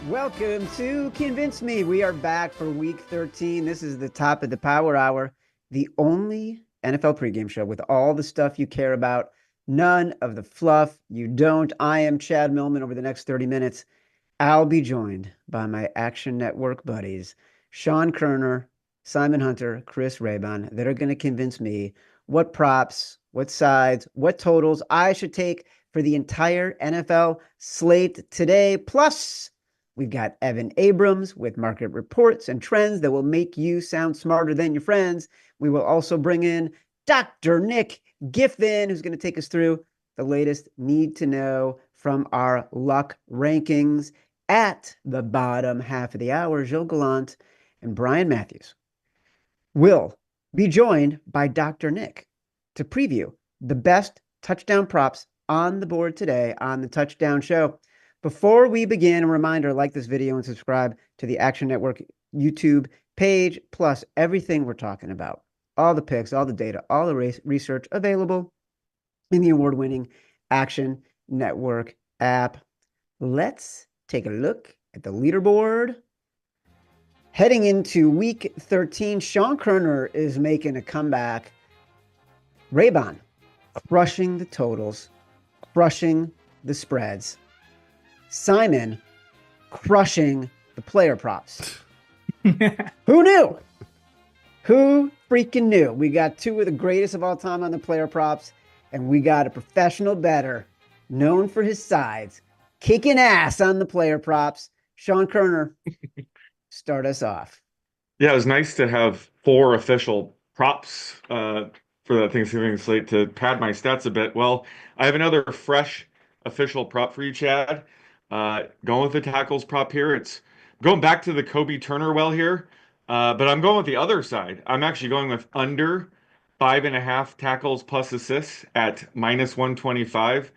Welcome to Convince Me. We are back for week 13. This is the top of the Power Hour, the only NFL pregame show with all the stuff you care about, none of the fluff you don't. I am Chad Millman. Over the next 30 minutes, I'll be joined by my Action Network buddies, Sean Koerner, Simon Hunter, Chris Raybon, that are going to convince me what props, what sides, what totals I should take for the entire NFL slate today. Plus, we've got Evan Abrams with market reports and trends that will make you sound smarter than your friends. We will also bring in Dr. Nick Giffen, who's going to take us through the latest need to know from our luck rankings. At the bottom half of the hour, Gilles Gallant and Brian Matthews will be joined by Dr. Nick to preview the best touchdown props on the board today on the Touchdown Show. Before we begin, a reminder, like this video and subscribe to the Action Network YouTube page, plus everything we're talking about. All the picks, all the data, all the research available in the award-winning Action Network app. Let's take a look at the leaderboard. Heading into week 13, Sean Koerner is making a comeback. Raybon crushing the totals, crushing the spreads. Simon crushing the player props. Who knew? Who freaking knew? We got two of the greatest of all time on the player props, and we got a professional bettor known for his sides, kicking ass on the player props. Sean Koerner, start us off. Yeah, it was nice to have 4 official props for the Thanksgiving slate to pad my stats a bit. Well, I have another fresh official prop for you, Chad. Going with the tackles prop here. It's going back to the Kobe Turner well here, but I'm going with the other side. I'm actually going with under 5.5 tackles plus assists at -125.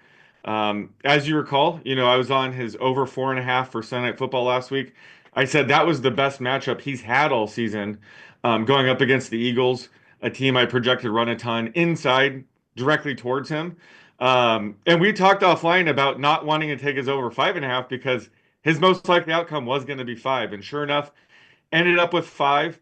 As you recall, I was on his over 4.5 for Sunday Night Football last week. I said that was the best matchup he's had all season, going up against the Eagles, a team I projected run a ton inside directly towards him. And we talked offline about not wanting to take his over 5.5 because his most likely outcome was going to be 5. And sure enough, ended up with 5.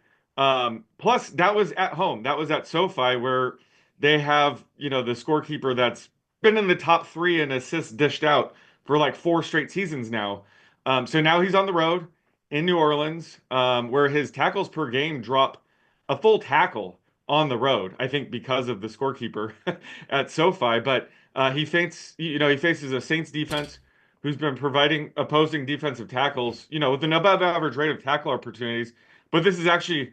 Plus, that was at home. That was at SoFi where they have, the scorekeeper that's been in the top 3 in assists dished out for like 4 straight seasons now. So now he's on the road in New Orleans, where his tackles per game drop a full tackle on the road, I think because of the scorekeeper at SoFi. But he faces a Saints defense who's been providing opposing defensive tackles, with an above average rate of tackle opportunities. But this is actually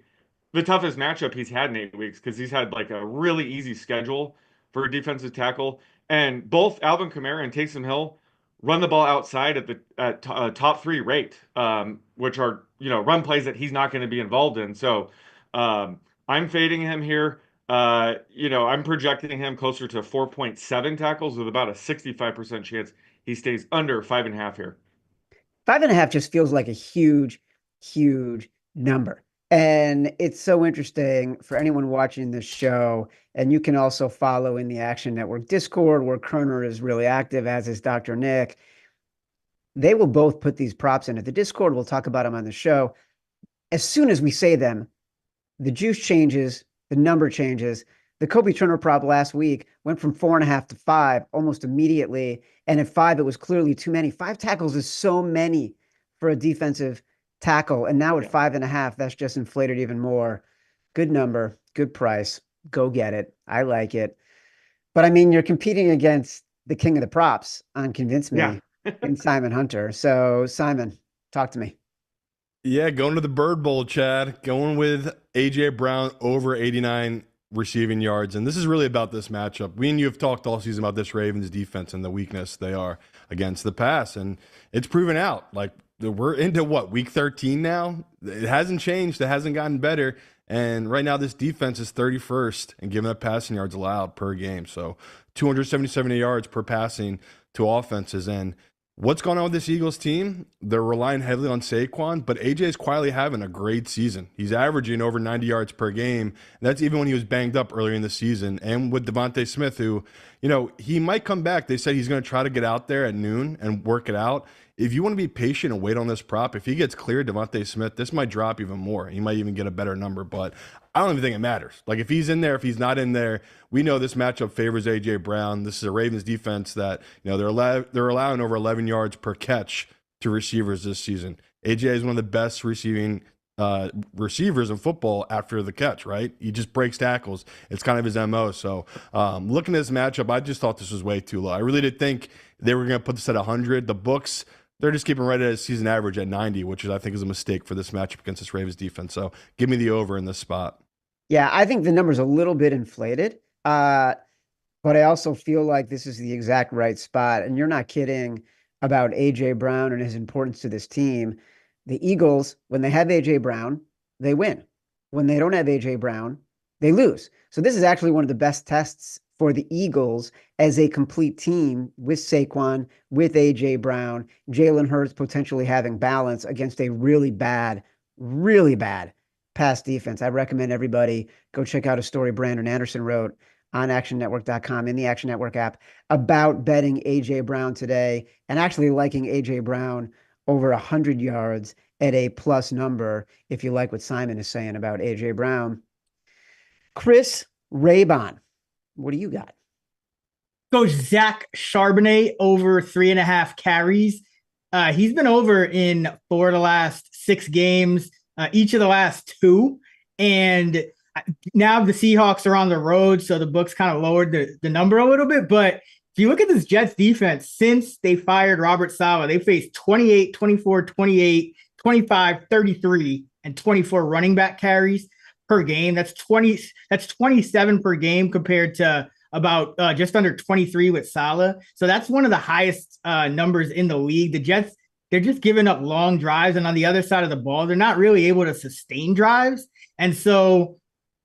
the toughest matchup he's had in 8 weeks because he's had like a really easy schedule for a defensive tackle. And both Alvin Kamara and Taysom Hill run the ball outside at top 3 rate, which are, run plays that he's not going to be involved in. So I'm fading him here. I'm projecting him closer to 4.7 tackles with about a 65% chance he stays under 5.5 here. 5.5 just feels like a huge, huge number. And it's so interesting for anyone watching this show. And you can also follow in the Action Network Discord where Koerner is really active, as is Dr. Nick. They will both put these props into the Discord. We'll talk about them on the show. As soon as we say them, the juice changes, the number changes. The Kobe Turner prop last week went from 4.5 to 5 almost immediately. And at 5, it was clearly too many. 5 tackles is so many for a defensive tackle. And now at 5.5, that's just inflated even more. Good number, good price. Go get it. I like it. But I mean, you're competing against the king of the props on Convince Me and Simon Hunter. So Simon, talk to me. Yeah, going to the Bird Bowl, Chad. Going with A.J. Brown over 89 receiving yards. And this is really about this matchup. We and you have talked all season about this Ravens defense and the weakness they are against the pass. And it's proven out. Like, we're into week 13 now? It hasn't changed. It hasn't gotten better. And right now, this defense is 31st in giving up passing yards allowed per game. So 277 yards per passing to offenses. And what's going on with this Eagles team? They're relying heavily on Saquon, but AJ is quietly having a great season. He's averaging over 90 yards per game. And that's even when he was banged up earlier in the season. And with Devontae Smith, who, he might come back. They said he's going to try to get out there at noon and work it out. if you want to be patient and wait on this prop, if he gets cleared, Devontae Smith, this might drop even more. He might even get a better number, but I don't even think it matters. Like if he's in there, if he's not in there, we know this matchup favors A.J. Brown. This is a Ravens defense that, they're allowing over 11 yards per catch to receivers this season. A.J. is one of the best receivers in football after the catch, right? He just breaks tackles. It's kind of his MO. So looking at this matchup, I just thought this was way too low. I really did think they were going to put this at 100. The books, they're just keeping right at a season average at 90, which I think is a mistake for this matchup against this Ravens defense. So give me the over in this spot. Yeah, I think the number's a little bit inflated, but I also feel like this is the exact right spot. And you're not kidding about A.J. Brown and his importance to this team. The Eagles, when they have A.J. Brown, they win. When they don't have A.J. Brown, they lose. So this is actually one of the best tests for the Eagles as a complete team with Saquon, with A.J. Brown, Jalen Hurts potentially having balance against a really bad pass defense. I recommend everybody go check out a story Brandon Anderson wrote on actionnetwork.com in the Action Network app about betting A.J. Brown today and actually liking A.J. Brown over 100 yards at a plus number, if you like what Simon is saying about A.J. Brown. Chris Raybon, what do you got? Coach Zach Charbonnet over 3.5 carries. He's been over in 4 of the last 6 games, each of the last 2. And now the Seahawks are on the road, so the books kind of lowered the number a little bit. But if you look at this Jets defense, since they fired Robert Saleh, they faced 28, 24, 28, 25, 33, and 24 running back carries per game. That's 27 per game compared to about just under 23 with Saleh. So that's one of the highest numbers in the league. The Jets, they're just giving up long drives. And on the other side of the ball, they're not really able to sustain drives. And so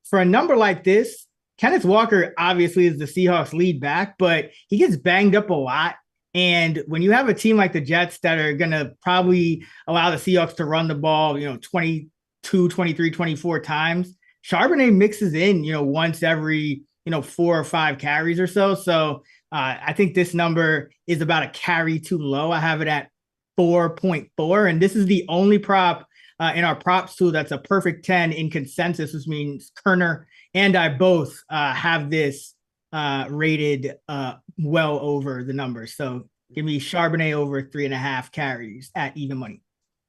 for a number like this, Kenneth Walker obviously is the Seahawks lead back, but he gets banged up a lot. And when you have a team like the Jets that are going to probably allow the Seahawks to run the ball, 22, 23, 24 times, Charbonnet mixes in, once every, 4 or 5 carries or so. So I think this number is about a carry too low. I have it at 4.4. And this is the only prop in our props tool that's a perfect 10 in consensus, which means Koerner and I both have this rated well over the numbers. So give me Charbonnet over 3.5 carries at even money.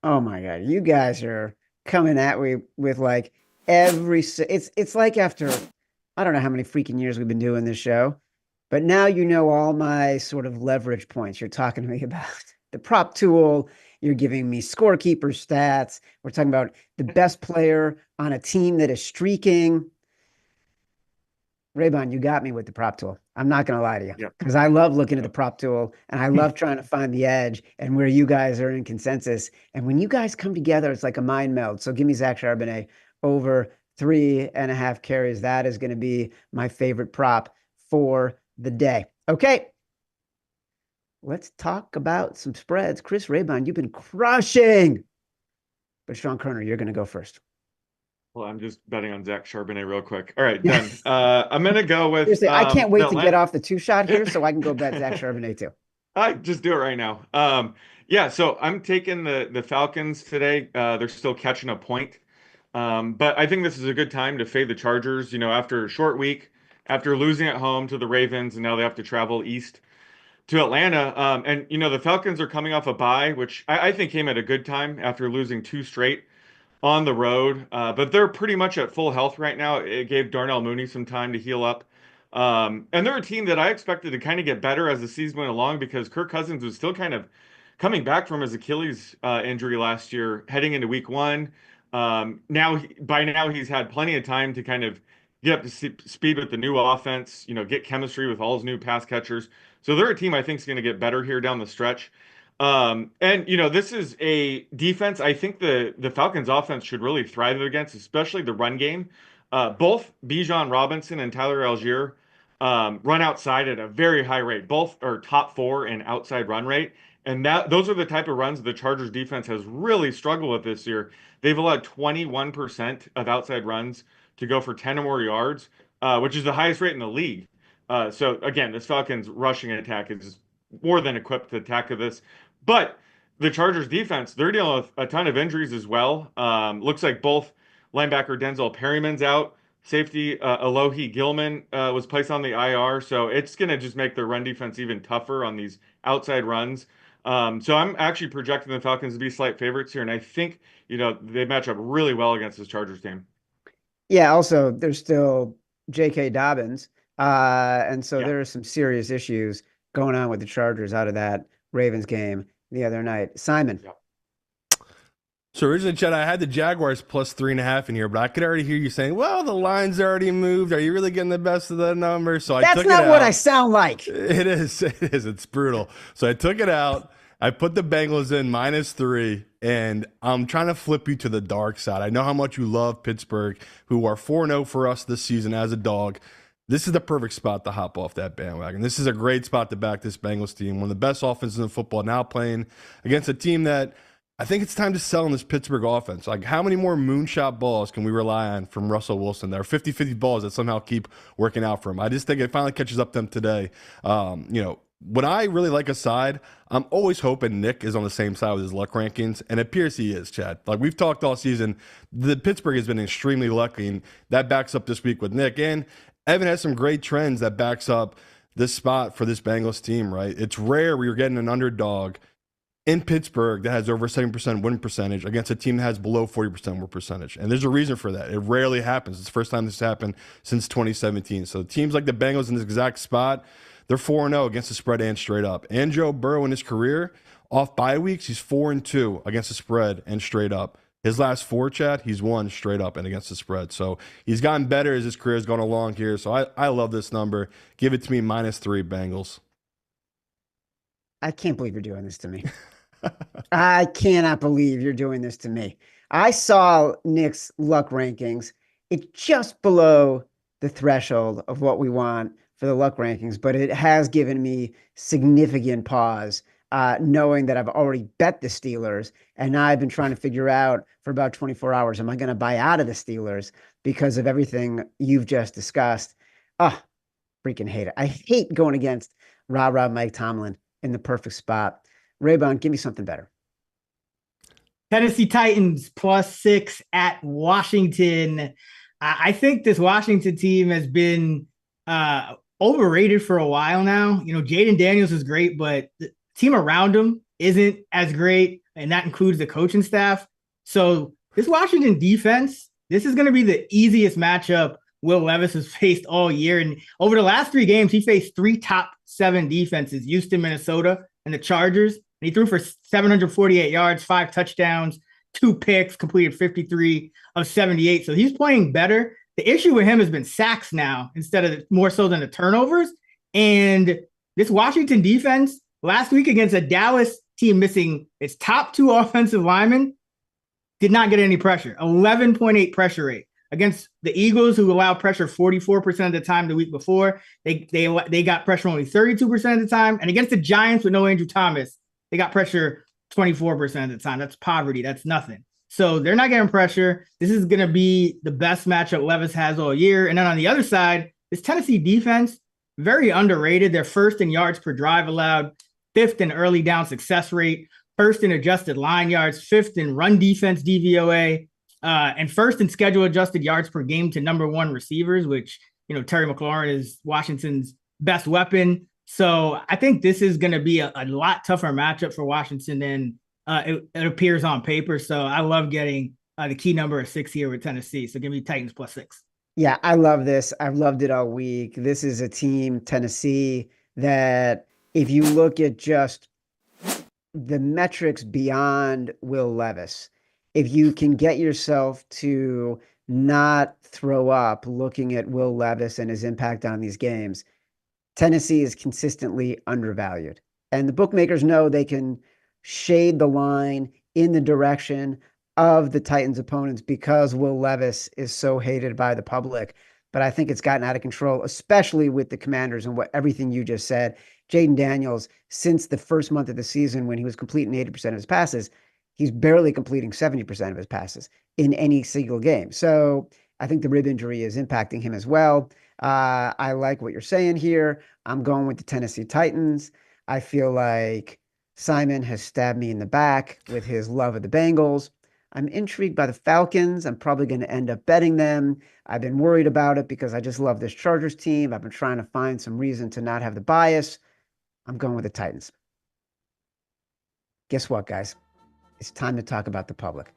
Oh my God. You guys are coming at me with like it's like after, I don't know how many freaking years we've been doing this show, but now you know all my sort of leverage points. You're talking to me about the prop tool. You're giving me scorekeeper stats. We're talking about the best player on a team that is streaking. Raybon, you got me with the prop tool. I'm not going to lie to you because I love looking at the prop tool and I love trying to find the edge and where you guys are in consensus. And when you guys come together, it's like a mind meld. So give me Zach Charbonnet over 3.5 carries. That is going to be my favorite prop for the day. Okay. Let's talk about some spreads. Chris Raybon, you've been crushing. But Sean Koerner, you're going to go first. Well, I'm just betting on Zach Charbonnet real quick. All right, done. I'm going to go with... Seriously, I can't wait to get off the 2-shot here so I can go bet Zach Charbonnet too. I just do it right now. So I'm taking the Falcons today. They're still catching a point. But I think this is a good time to fade the Chargers, after a short week, after losing at home to the Ravens, and now they have to travel east to Atlanta. And the Falcons are coming off a bye, which I think came at a good time after losing 2 straight on the road. But they're pretty much at full health right now. It gave Darnell Mooney some time to heal up. And they're a team that I expected to kind of get better as the season went along because Kirk Cousins was still kind of coming back from his Achilles injury last year, heading into week 1. By now he's had plenty of time to kind of get up to speed with the new offense, get chemistry with all his new pass catchers. So they're a team I think is going to get better here down the stretch. This is a defense I think the Falcons offense should really thrive against, especially the run game. Both Bijan Robinson and Tyler Algier run outside at a very high rate. Both are top 4 in outside run rate. And those are the type of runs the Chargers defense has really struggled with this year. They've allowed 21% of outside runs to go for 10 or more yards, which is the highest rate in the league. So again, this Falcons rushing attack is more than equipped to tackle this. But the Chargers defense, they're dealing with a ton of injuries as well. Looks like both linebacker Denzel Perryman's out. Safety Alohi Gilman was placed on the IR. So it's going to just make their run defense even tougher on these outside runs. So I'm actually projecting the Falcons to be slight favorites here. And I think, they match up really well against this Chargers team. Yeah, also, there's still J.K. Dobbins. And so Yeah. there are some serious issues going on with the Chargers out of that Ravens game the other night. Simon. Yeah. So originally, Chad, I had the Jaguars plus 3.5 in here, but I could already hear you saying, well, the line's already moved. Are you really getting the best of the number? So I That's took it not out. what I sound like. It is. It is. It's brutal. So I took it out. I put the Bengals in -3, and I'm trying to flip you to the dark side. I know how much you love Pittsburgh, who are 4-0 for us this season as a dog. This is the perfect spot to hop off that bandwagon. This is a great spot to back this Bengals team, one of the best offenses in football, now playing against a team that I think it's time to sell in this Pittsburgh offense. Like, how many more moonshot balls can we rely on from Russell Wilson? There are 50-50 balls that somehow keep working out for him. I just think it finally catches up to them today. When I really like a side, I'm always hoping Nick is on the same side with his luck rankings, and it appears he is, Chad. Like, we've talked all season, the Pittsburgh has been extremely lucky, and that backs up this week with Nick. And Evan has some great trends that backs up this spot for this Bengals team, right? It's rare where you're getting an underdog in Pittsburgh that has over 7% win percentage against a team that has below 40% win percentage. And there's a reason for that. It rarely happens. It's the first time this happened since 2017. So teams like the Bengals in this exact spot, they're 4-0 against the spread and straight up. And Joe Burrow in his career, off bye weeks, he's 4-2 against the spread and straight up. His last 4, Chad, he's won straight up and against the spread. So he's gotten better as his career has gone along here. So I love this number. Give it to me -3 Bengals. I can't believe you're doing this to me. I cannot believe you're doing this to me. I saw Nick's luck rankings. It's just below the threshold of what we want for the luck rankings, but it has given me significant pause, knowing that I've already bet the Steelers, and now I've been trying to figure out for about 24 hours, am I going to buy out of the Steelers because of everything you've just discussed? Oh, freaking hate it. I hate going against rah-rah Mike Tomlin in the perfect spot. Raybon, give me something better. Tennessee Titans +6 at Washington. I think this Washington team has been overrated for a while now. Jaden Daniels is great, but the team around him isn't as great, and that includes the coaching staff. So this Washington defense, this is going to be the easiest matchup Will Levis has faced all year. And over the last 3 games, he faced 3 top 7 defenses, Houston, Minnesota, and the Chargers. And he threw for 748 yards, 5 touchdowns, 2 picks, completed 53 of 78. So he's playing better. The issue with him has been sacks now instead of more so than the turnovers. And this Washington defense last week against a Dallas team missing its top 2 offensive linemen did not get any pressure. 11.8 pressure rate. Against the Eagles, who allow pressure 44% of the time the week before, they got pressure only 32% of the time. And against the Giants with no Andrew Thomas, they got pressure 24% of the time. That's poverty. That's nothing. So they're not getting pressure. This is going to be the best matchup Levis has all year. And then on the other side, this Tennessee defense, very underrated. They're first in yards per drive allowed, 5th in early down success rate, 1st in adjusted line yards, 5th in run defense DVOA, and 1st in schedule adjusted yards per game to number 1 receivers, which, Terry McLaurin is Washington's best weapon. So I think this is going to be a lot tougher matchup for Washington than it appears on paper. So I love getting the key number of 6 here with Tennessee. So give me Titans +6. Yeah, I love this. I've loved it all week. This is a team, Tennessee, that if you look at just the metrics beyond Will Levis, if you can get yourself to not throw up looking at Will Levis and his impact on these games, Tennessee is consistently undervalued. And the bookmakers know they can shade the line in the direction of the Titans' opponents because Will Levis is so hated by the public. But I think it's gotten out of control, especially with the Commanders and everything you just said. Jaden Daniels, since the first month of the season when he was completing 80% of his passes, he's barely completing 70% of his passes in any single game. So I think the rib injury is impacting him as well. I like what you're saying here. I'm going with the Tennessee Titans. I feel like Simon has stabbed me in the back with his love of the Bengals. I'm intrigued by the Falcons. I'm probably going to end up betting them. I've been worried about it because I just love this Chargers team. I've been trying to find some reason to not have the bias. I'm going with the Titans. Guess what, guys? It's time to talk about the public.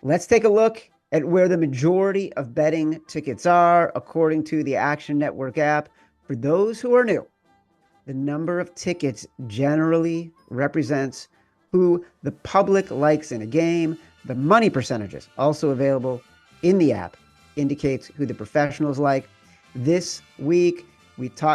Let's take a look at where the majority of betting tickets are, according to the Action Network app. For those who are new, the number of tickets generally represents who the public likes in a game. The money percentages, also available in the app, indicates who the professionals like. This week,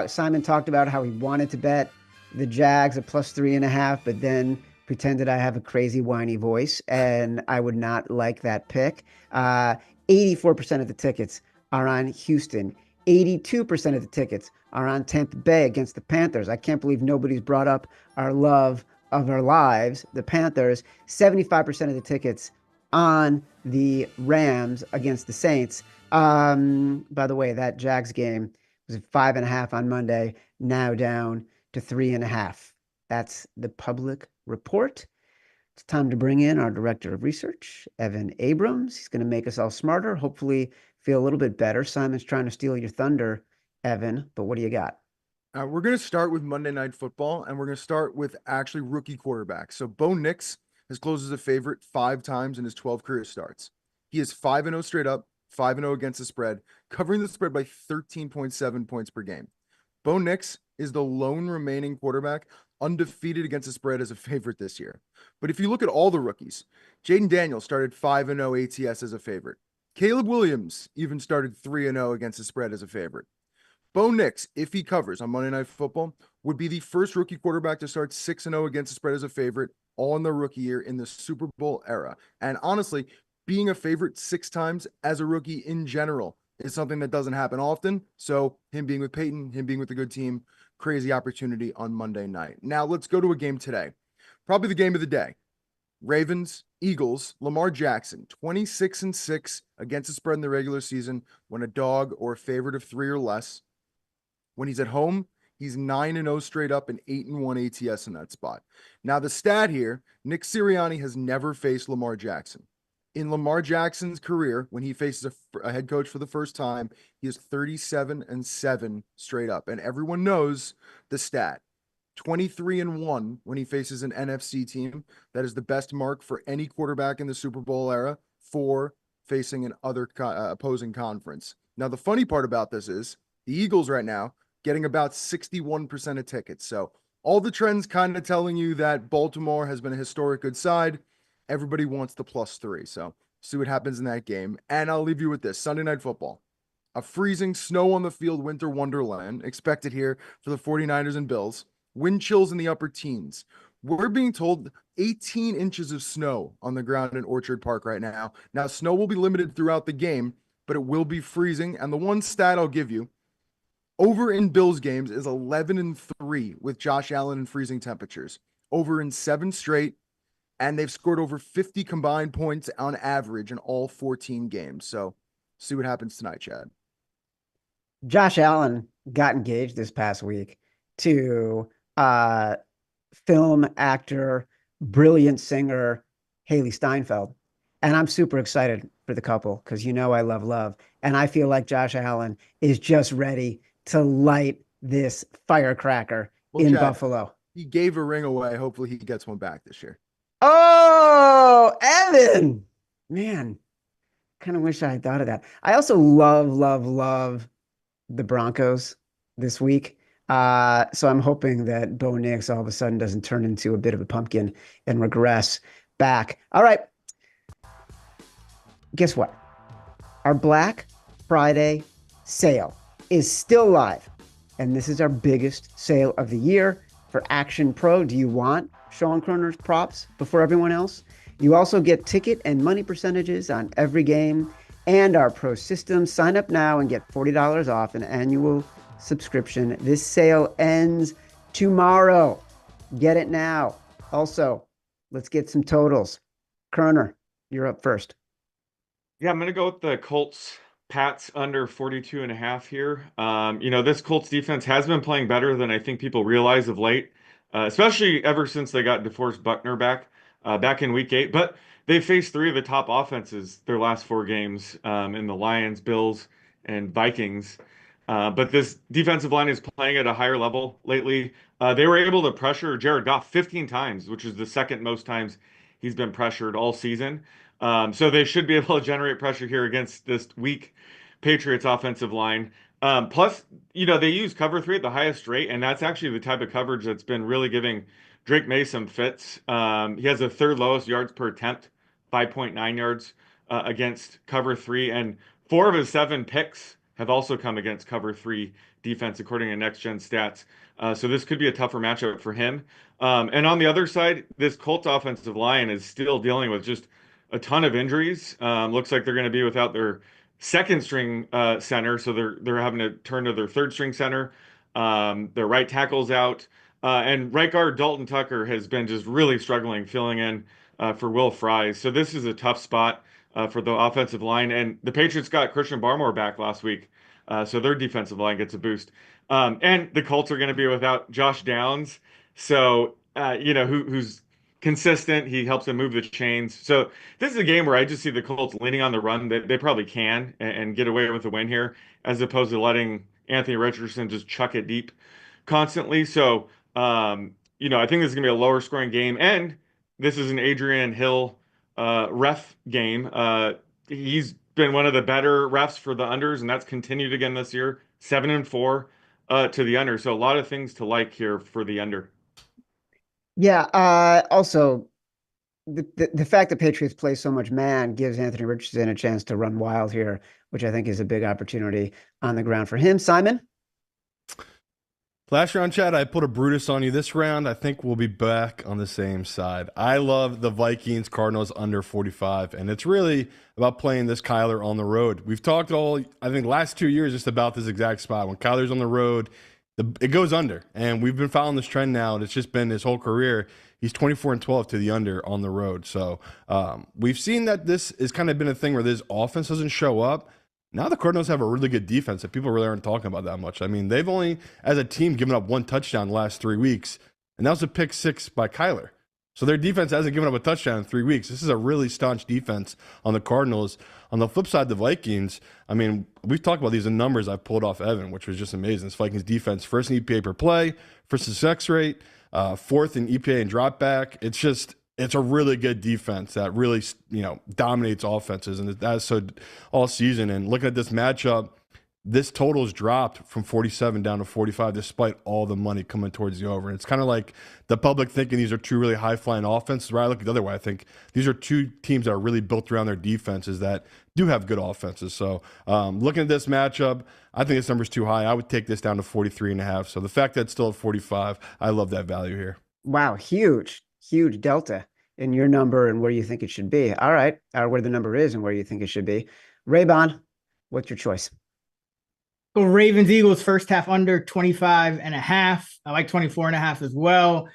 Simon talked about how he wanted to bet the Jags at +3.5, but then pretended I have a crazy whiny voice and I would not like that pick. 84% of the tickets are on Houston. 82% of the tickets are on Tampa Bay against the Panthers. I can't believe nobody's brought up our love of our lives, the Panthers. 75% of the tickets on the Rams against the Saints. By the way, that Jags game was at 5.5 on Monday, now down to 3.5. That's the public report. It's time to bring in our director of research, Evan Abrams. He's going to make us all smarter, hopefully feel a little bit better. Simon's trying to steal your thunder, Evan, but what do you got? We're going to start with Monday Night Football, and we're going to start with actually rookie quarterbacks. So Bo Nix has closed as a favorite 5 times in his 12 career starts. He is 5-0 straight up, 5-0 against the spread, covering the spread by 13.7 points per game. Bo Nix is the lone remaining quarterback undefeated against the spread as a favorite this year. But if you look at all the rookies, Jaden Daniels started 5-0 ATS as a favorite. Caleb Williams even started 3-0 against the spread as a favorite. Bo Nix, if he covers on Monday Night Football, would be the first rookie quarterback to start 6-0 against the spread as a favorite all in the rookie year in the Super Bowl era. And honestly, being a favorite 6 times as a rookie in general is something that doesn't happen often. So him being with Peyton, him being with a good team, crazy opportunity on Monday night. Now let's go to a game today. Probably the game of the day. Ravens, Eagles, Lamar Jackson, 26-6 against the spread in the regular season when a dog or a favorite of 3 or less. When he's at home, he's 9-0 straight up and 8-1 ATS in that spot. Now the stat here, Nick Sirianni has never faced Lamar Jackson. In Lamar Jackson's career, when he faces a head coach for the first time, he is 37-7 straight up. And everyone knows the stat. 23-1 when he faces an NFC team. That is the best mark for any quarterback in the Super Bowl era for facing an other opposing conference. Now, the funny part about this is the Eagles right now getting about 61% of tickets. So all the trends kind of telling you that Baltimore has been a historic good side. Everybody wants the +3. So see what happens in that game. And I'll leave you with this. Sunday Night Football. A freezing snow on the field winter wonderland expected here for the 49ers and Bills. Wind chills in the upper teens. We're being told 18 inches of snow on the ground in Orchard Park right now. Now, snow will be limited throughout the game, but it will be freezing. And the one stat I'll give you, over in Bills games is 11-3 with Josh Allen in freezing temperatures. Over in 7 straight, and they've scored over 50 combined points on average in all 14 games. So see what happens tonight, Chad. Josh Allen got engaged this past week to film actor, brilliant singer Haley Steinfeld. And I'm super excited for the couple because I love. And I feel like Josh Allen is just ready to light this firecracker in Chad, Buffalo. He gave a ring away. Hopefully he gets one back this year. Oh, Evan. Man, kind of wish I had thought of that. I also love the Broncos this week. So I'm hoping that Bo Nix all of a sudden doesn't turn into a bit of a pumpkin and regress back. All right. Guess what? Our Black Friday sale is still live. And this is our biggest sale of the year for Action Pro. Do you want Sean Koerner's props before everyone else? You also get ticket and money percentages on every game and our pro system. Sign up now and get $40 off an annual subscription. This sale ends tomorrow. Get it now. Also, let's get some totals. Koerner, you're up first. Yeah, I'm going to go with the Colts. Pats under 42.5 here. This Colts defense has been playing better than I think people realize of late. especially ever since they got DeForest Buckner back in week 8. But they faced three of the top offenses their last 4 games in the Lions, Bills, and Vikings. But this defensive line is playing at a higher level lately. They were able to pressure Jared Goff 15 times, which is the second most times he's been pressured all season. So they should be able to generate pressure here against this weak Patriots offensive line. Plus, they use cover 3 at the highest rate, and that's actually the type of coverage that's been really giving Drake May some fits. He has the third lowest yards per attempt, 5.9 yards against cover 3, and 4 of his 7 picks have also come against cover 3 defense, according to Next Gen Stats. So this could be a tougher matchup for him. And on the other side, this Colts offensive line is still dealing with just a ton of injuries. Looks like they're going to be without their second string center, so they're having to turn to their third string center. Their right tackle's out, and right guard Dalton Tucker has been just really struggling filling in for Will Fries. So this is a tough spot for the offensive line. And the Patriots got Christian Barmore back last week, so their defensive line gets a boost. And the Colts are going to be without Josh Downs, so who's consistent. He helps them move the chains. So this is a game where I just see the Colts leaning on the run. They probably can and get away with a win here, as opposed to letting Anthony Richardson just chuck it deep constantly. So, I think this is going to be a lower scoring game. And this is an Adrian Hill ref game. He's been one of the better refs for the unders, and that's continued again this year. 7-4 to the under. So a lot of things to like here for the under. Yeah. Also, the fact that Patriots play so much man gives Anthony Richardson a chance to run wild here, which I think is a big opportunity on the ground for him. Simon? Last round, Chad, I put a Brutus on you. This round, I think we'll be back on the same side. I love the Vikings Cardinals under 45, and it's really about playing this Kyler on the road. We've talked I think, last 2 years just about this exact spot. When Kyler's on the road, it goes under, and we've been following this trend now, and it's just been his whole career. He's 24-12 to the under on the road. So we've seen that this has kind of been a thing where this offense doesn't show up. Now the Cardinals have a really good defense that people really aren't talking about that much. I mean, they've only, as a team, given up 1 touchdown the last 3 weeks, and that was a pick 6 by Kyler. So their defense hasn't given up a touchdown in 3 weeks. This is a really staunch defense on the Cardinals. On the flip side, the Vikings, I mean, we've talked about these in numbers I've pulled off Evan, which was just amazing. This Vikings defense, first in EPA per play, first in success rate, fourth in EPA and drop back. It's a really good defense that really, dominates offenses, and that's so all season. And looking at this matchup, this total's dropped from 47 down to 45 despite all the money coming towards the over. And it's kind of like the public thinking these are 2 really high-flying offenses, where I look at the other way. I think these are 2 teams that are really built around their defenses that do have good offenses. So looking at this matchup, I think this number's too high. I would take this down to 43.5. So the fact that it's still at 45, I love that value here. Wow, huge delta in your number and where you think it should be. All right, or where the number is and where you think it should be. Raybon, what's your choice? So Ravens Eagles first half under 25.5. I like 24.5 as well.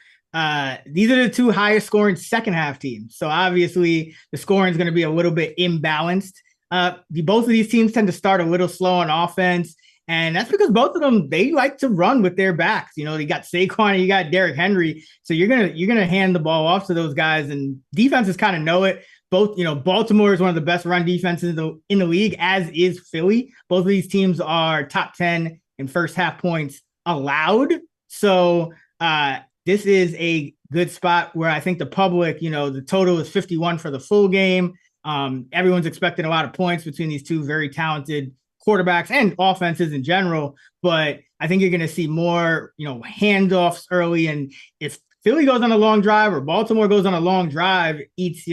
These are the 2 highest scoring second half teams. So obviously the scoring is going to be a little bit imbalanced. Both of these teams tend to start a little slow on offense. And that's because both of them, they like to run with their backs. You got Saquon and you got Derrick Henry. So you're gonna hand the ball off to those guys, and defenses kind of know it. Both, Baltimore is one of the best run defenses in the league, as is Philly. Both of these teams are top 10 in first half points allowed. So this is a good spot where I think the public, the total is 51 for the full game. Everyone's expecting a lot of points between these 2 very talented quarterbacks and offenses in general, but I think you're going to see more, handoffs early. And if Philly goes on a long drive or Baltimore goes on a long drive, eats,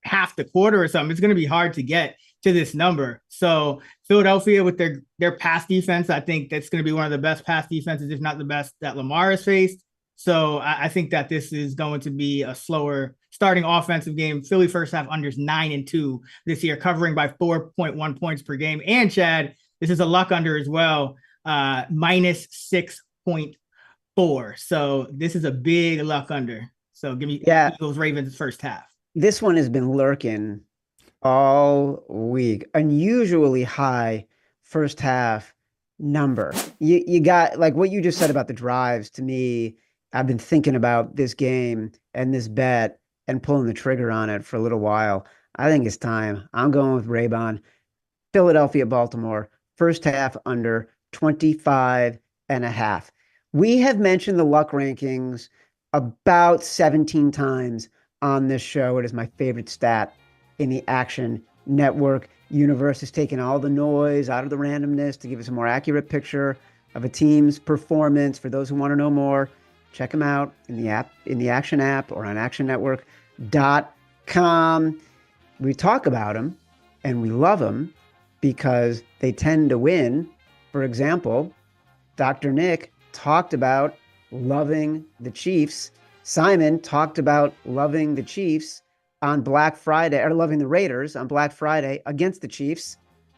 half the quarter or something, it's going to be hard to get to this number. So Philadelphia with their pass defense, I think that's going to be one of the best pass defenses, if not the best, that Lamar has faced. So I think that this is going to be a slower starting offensive game. Philly first half unders 9-2 this year, covering by 4.1 points per game. And Chad, this is a luck under as well, minus 6.4. So this is a big luck under. So give me Eagles Ravens first half. This one has been lurking all week. Unusually high first half number. You got, like what you just said about the drives, to me I've been thinking about this game and this bet and pulling the trigger on it for a little while. I think it's time. I'm going with Raybon. Philadelphia, Baltimore, first half under 25.5. We have mentioned the luck rankings about 17 times on this show. It is my favorite stat in the Action Network universe. It's taken all the noise out of the randomness to give us a more accurate picture of a team's performance. For those who want to know more, check them out in the app, in the Action app, or on actionnetwork.com. We talk about them and we love them because they tend to win. For example, Dr. Nick talked about loving the Chiefs. Simon talked about loving the Chiefs on Black Friday, or loving the Raiders on Black Friday against the Chiefs.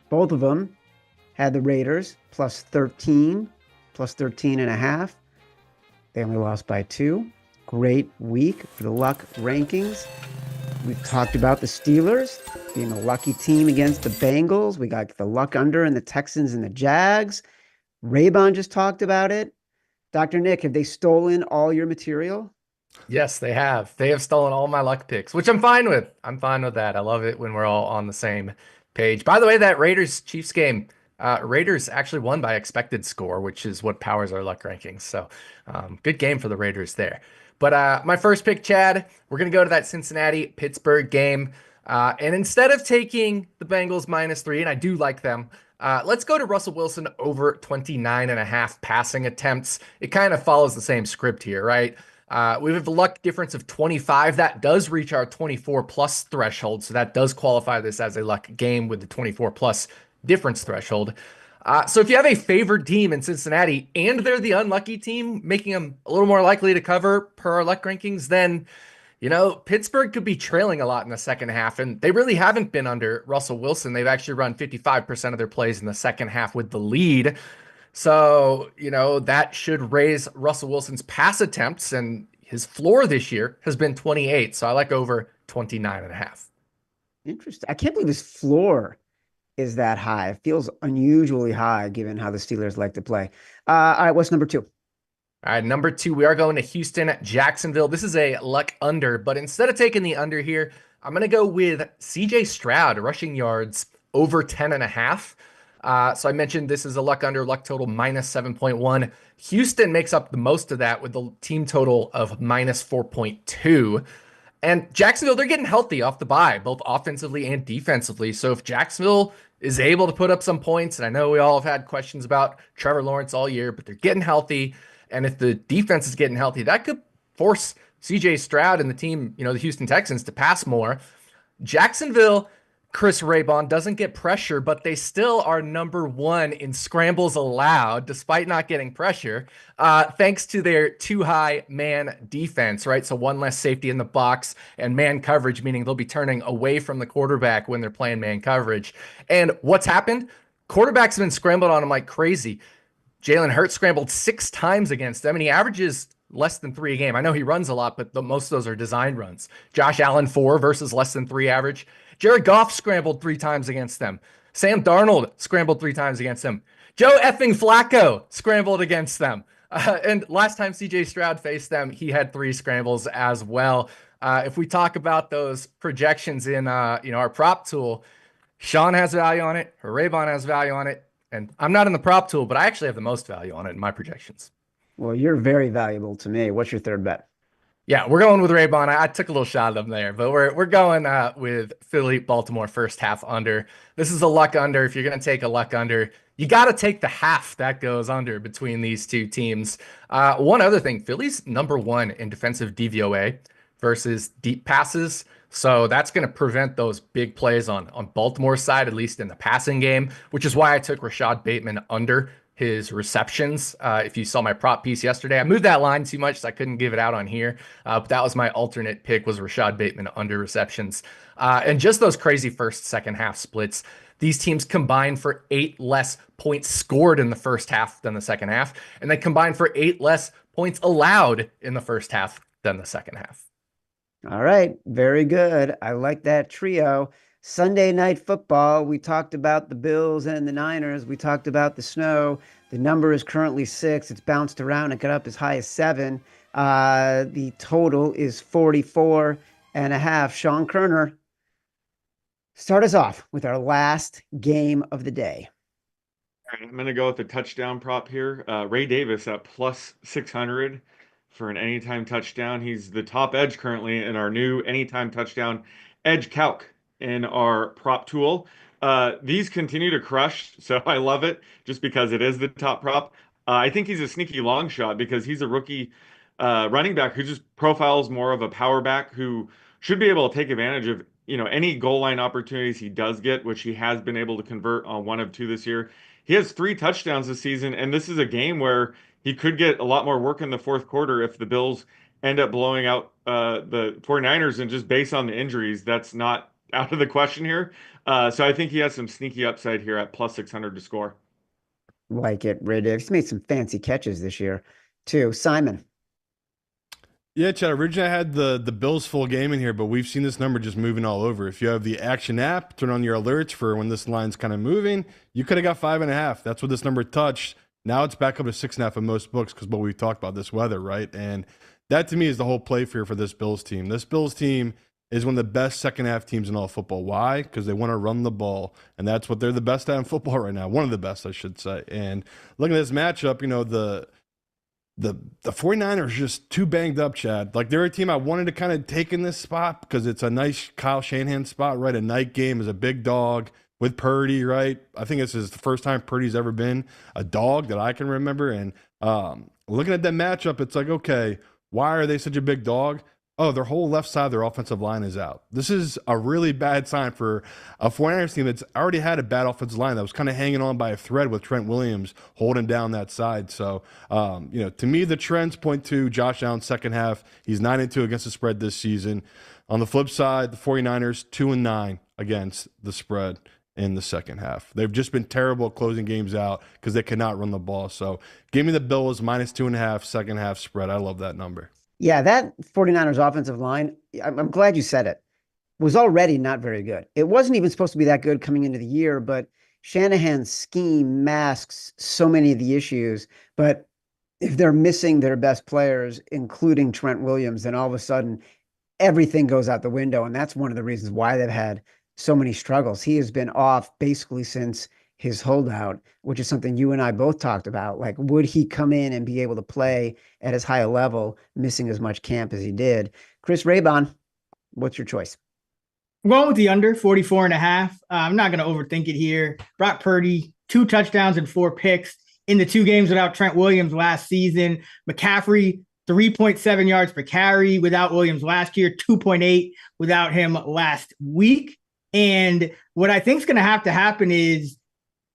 Both of them had the Raiders plus 13, plus 13.5. They only lost by 2. Great week for the luck rankings. We've talked about the Steelers being a lucky team against the Bengals. We got the luck under in the Texans and the Jags. Raybon just talked about it. Dr. Nick, have they stolen all your material? Yes, they have. They have stolen all my luck picks, which I'm fine with. I'm fine with that. I love it when we're all on the same page. By the way, that Raiders-Chiefs game, Raiders actually won by expected score, which is what powers our luck rankings. So good game for the Raiders there. But my first pick, Chad, we're going to go to that Cincinnati-Pittsburgh game. And instead of taking the Bengals -3, and I do like them, let's go to Russell Wilson over 29.5 passing attempts. It kind of follows the same script here, right? We have a luck difference of 25. That does reach our 24+ threshold. So that does qualify this as a luck game with the 24+ difference threshold. So if you have a favored team in Cincinnati and they're the unlucky team, making them a little more likely to cover per our luck rankings, then, you know, Pittsburgh could be trailing a lot in the second half. And they really haven't been under Russell Wilson. They've actually run 55% of their plays in the second half with the lead. So, you know, that should raise Russell Wilson's pass attempts, and his floor this year has been 28. So I like over 29.5. Interesting. I can't believe his floor is that high. It feels unusually high given how the Steelers like to play. All right, what's number 2? All right, number 2, we are going to Houston, Jacksonville. This is a luck under, but instead of taking the under here, I'm going to go with CJ Stroud rushing yards over 10.5. So I mentioned this is a luck under, luck total -7.1. Houston makes up the most of that with the team total of -4.2. And Jacksonville, they're getting healthy off the bye, both offensively and defensively. So if Jacksonville is able to put up some points, and I know we all have had questions about Trevor Lawrence all year, but they're getting healthy. And if the defense is getting healthy, that could force CJ Stroud and the team, you know, the Houston Texans, to pass more. Jacksonville, Chris Raybon, doesn't get pressure, but they still are number 1 in scrambles allowed, despite not getting pressure, thanks to their too high man defense, right? So one less safety in the box and man coverage, meaning they'll be turning away from the quarterback when they're playing man coverage. And what's happened? Quarterbacks have been scrambled on them like crazy. Jalen Hurts scrambled 6 times against them, and he averages less than 3 a game. I know he runs a lot, but most of those are design runs. Josh Allen 4 versus less than 3 average. Jared Goff scrambled 3 times against them. Sam Darnold scrambled 3 times against them. Joe effing Flacco scrambled against them. And last time CJ Stroud faced them, he had 3 scrambles as well. If we talk about those projections in our prop tool, Sean has value on it, Raybon has value on it, and I'm not in the prop tool, but I actually have the most value on it in my projections. Well, you're very valuable to me. What's your third bet? Yeah, we're going with Raybon. I took a little shot at them there, but we're going with Philly, Baltimore first half under. This is a luck under. If you're going to take a luck under, you got to take the half that goes under between these two teams. One other thing, Philly's number 1 in defensive DVOA versus deep passes. So that's going to prevent those big plays on Baltimore's side, at least in the passing game, which is why I took Rashad Bateman under his receptions. If you saw my prop piece yesterday, I moved that line too much, so I couldn't give it out on here. But that was my alternate pick, was Rashad Bateman under receptions. And just those crazy first, second half splits. These teams combined for 8 less points scored in the first half than the second half. And they combined for 8 less points allowed in the first half than the second half. All right. Very good. I like that trio. Sunday Night Football. We talked about the Bills and the Niners. We talked about the snow. The number is currently 6. It's bounced around. It got up as high as 7. The total is 44.5. Sean Koerner, start us off with our last game of the day. All right, I'm going to go with the touchdown prop here. Ray Davis at plus 600 for an anytime touchdown. He's the top edge currently in our new anytime touchdown edge calc in our prop tool. These continue to crush, so I love it just because it is the top prop. I think he's a sneaky long shot because he's a rookie running back who just profiles more of a power back who should be able to take advantage of any goal line opportunities he does get, which he has been able to convert on 1 of 2 this year. He has 3 touchdowns this season, and this is a game where he could get a lot more work in the fourth quarter if the Bills end up blowing out the 49ers. And just based on the injuries, that's not out of the question here. So I think he has some sneaky upside here at plus 600 to score. Like it, Ray Davis. He's made some fancy catches this year, too. Simon. Yeah, Chad, originally I had the Bills full game in here, but we've seen this number just moving all over. If you have the Action app, turn on your alerts for when this line's kind of moving, you could have got 5.5. That's what this number touched. Now it's back up to 6.5 in most books because what we talked about, this weather, right? And that to me is the whole play for this Bills team. This Bills team is one of the best second half teams in all football. Why? Because they want to run the ball, and that's what they're the best at in football right now. One of the best, I should say. And looking at this matchup, the 49ers are just too banged up, Chad. Like, they're a team I wanted to kind of take in this spot because it's a nice Kyle Shanahan spot, right? A night game as a big dog with Purdy, right? I think this is the first time Purdy's ever been a dog that I can remember. And looking at that matchup, it's like, okay, why are they such a big dog? Oh, their whole left side of their offensive line is out. This is a really bad sign for a 49ers team that's already had a bad offensive line that was kind of hanging on by a thread with Trent Williams holding down that side. So, to me, the trends point to Josh Allen's second half. He's 9-2 against the spread this season. On the flip side, the 49ers 2-9 against the spread in the second half. They've just been terrible at closing games out because they cannot run the ball. So give me the Bills minus 2.5 second half spread. I love that number. Yeah, that 49ers offensive line, I'm glad you said it, was already not very good. It wasn't even supposed to be that good coming into the year, but Shanahan's scheme masks so many of the issues. But if they're missing their best players, including Trent Williams, then all of a sudden everything goes out the window. And that's one of the reasons why they've had so many struggles. He has been off basically since his holdout, which is something you and I both talked about. Like, would he come in and be able to play at as high a level, missing as much camp as he did? Chris Raybon, what's your choice? I'm going with the under 44.5. I'm not going to overthink it here. Brock Purdy, 2 touchdowns and 4 picks in the 2 games without Trent Williams last season. McCaffrey, 3.7 yards per carry without Williams last year, 2.8 without him last week. And what I think is going to happen is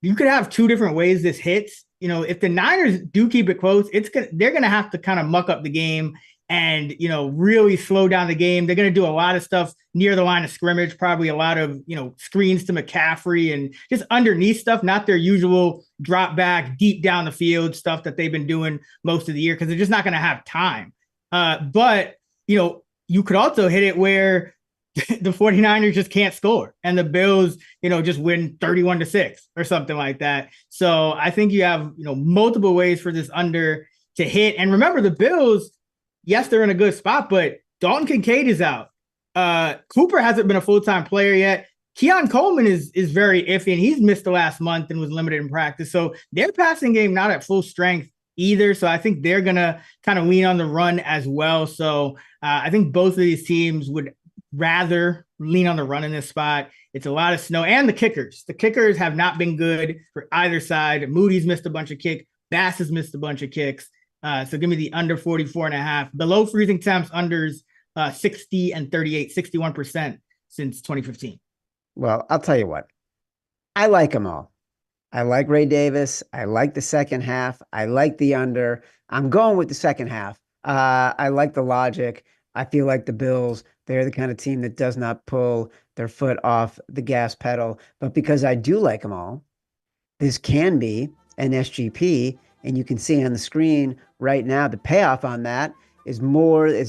you could have 2 different ways this hits. If the Niners do keep it close, they're going to have to kind of muck up the game and, really slow down the game. They're going to do a lot of stuff near the line of scrimmage, probably a lot of, screens to McCaffrey and just underneath stuff, not their usual drop back, deep down the field stuff that they've been doing most of the year because they're just not going to have time. But you could also hit it where the 49ers just can't score and the Bills, just win 31-6 or something like that. So I think you have, multiple ways for this under to hit. And remember, the Bills, yes, they're in a good spot, but Dalton Kincaid is out. Cooper hasn't been a full-time player yet. Keon Coleman is very iffy, and he's missed the last month and was limited in practice. So their passing game not at full strength either. So I think they're going to kind of lean on the run as well. So I think both of these teams would rather lean on the run in this spot. It's a lot of snow, and the kickers have not been good for either side. Moody's missed a bunch of kicks. Bass has missed a bunch of kicks. So give me the under 44.5. Below freezing temps, unders 60 and 38, 61% since 2015. Well, I'll tell you what. I like them all. I like Ray Davis. I like the second half. I like the under. I'm going with the second half. I like the logic. I feel like the Bills, they're the kind of team that does not pull their foot off the gas pedal. But because I do like them all, this can be an SGP. And you can see on the screen right now, the payoff on that is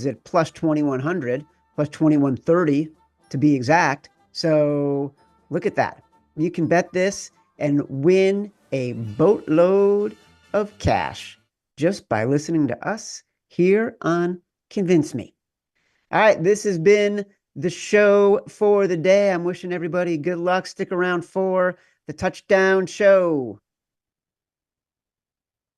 at plus 2,100, plus 2,130 to be exact. So look at that. You can bet this and win a boatload of cash just by listening to us here on Convince Me. All right, this has been the show for the day. I'm wishing everybody good luck. Stick around for the touchdown show.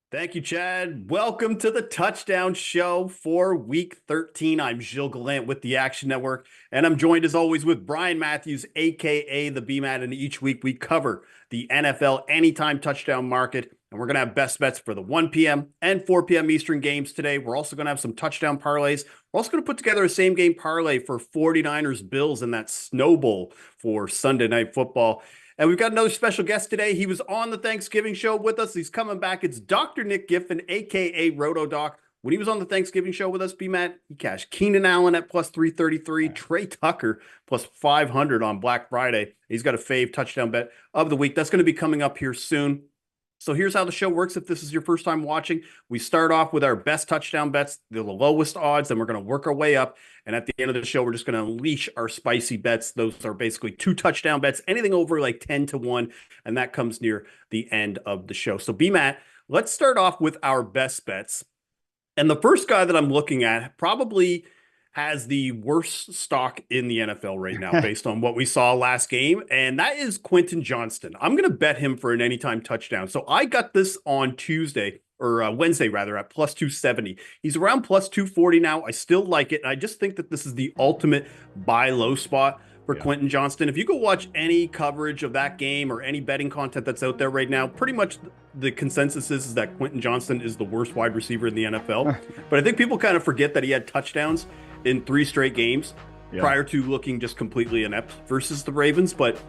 Thank you, Chad. Welcome to the Touchdown Show for Week 13. I'm Gilles Gallant with the Action Network, and I'm joined as always with Brian Matthews, a.k.a. the BMAT, and each week we cover the NFL Anytime Touchdown Market, and we're going to have best bets for the 1 p.m. and 4 p.m. Eastern games today. We're also going to have some touchdown parlays. We're also going to put together a same-game parlay for 49ers Bills and that Snow Bowl for Sunday Night Football. And we've got another special guest today. He was on the Thanksgiving show with us. He's coming back. It's Dr. Nick Giffen, a.k.a. RotoDoc. When he was on the Thanksgiving show with us, BMAT, he cashed Keenan Allen at plus 333, Trey Tucker plus 500 on Black Friday. He's got a fave touchdown bet of the week. That's going to be coming up here soon. So here's how the show works. If this is your first time watching, we start off with our best touchdown bets, the lowest odds, and we're going to work our way up. And at the end of the show, we're just going to unleash our spicy bets. Those are basically 2 touchdown bets, anything over like 10-1, and that comes near the end of the show. So BMAT, let's start off with our best bets. And the first guy that I'm looking at probably has the worst stock in the NFL right now based on what we saw last game, and that is Quentin Johnston. I'm going to bet him for an anytime touchdown. So I got this on Wednesday rather, at plus 270. He's around plus 240 now. I still like it, and I just think that this is the ultimate buy low spot for Quentin Johnston. If you go watch any coverage of that game or any betting content that's out there right now, pretty much the consensus is that Quentin Johnston is the worst wide receiver in the NFL. But I think people kind of forget that he had touchdowns in 3 straight games prior to looking just completely inept versus the Ravens. But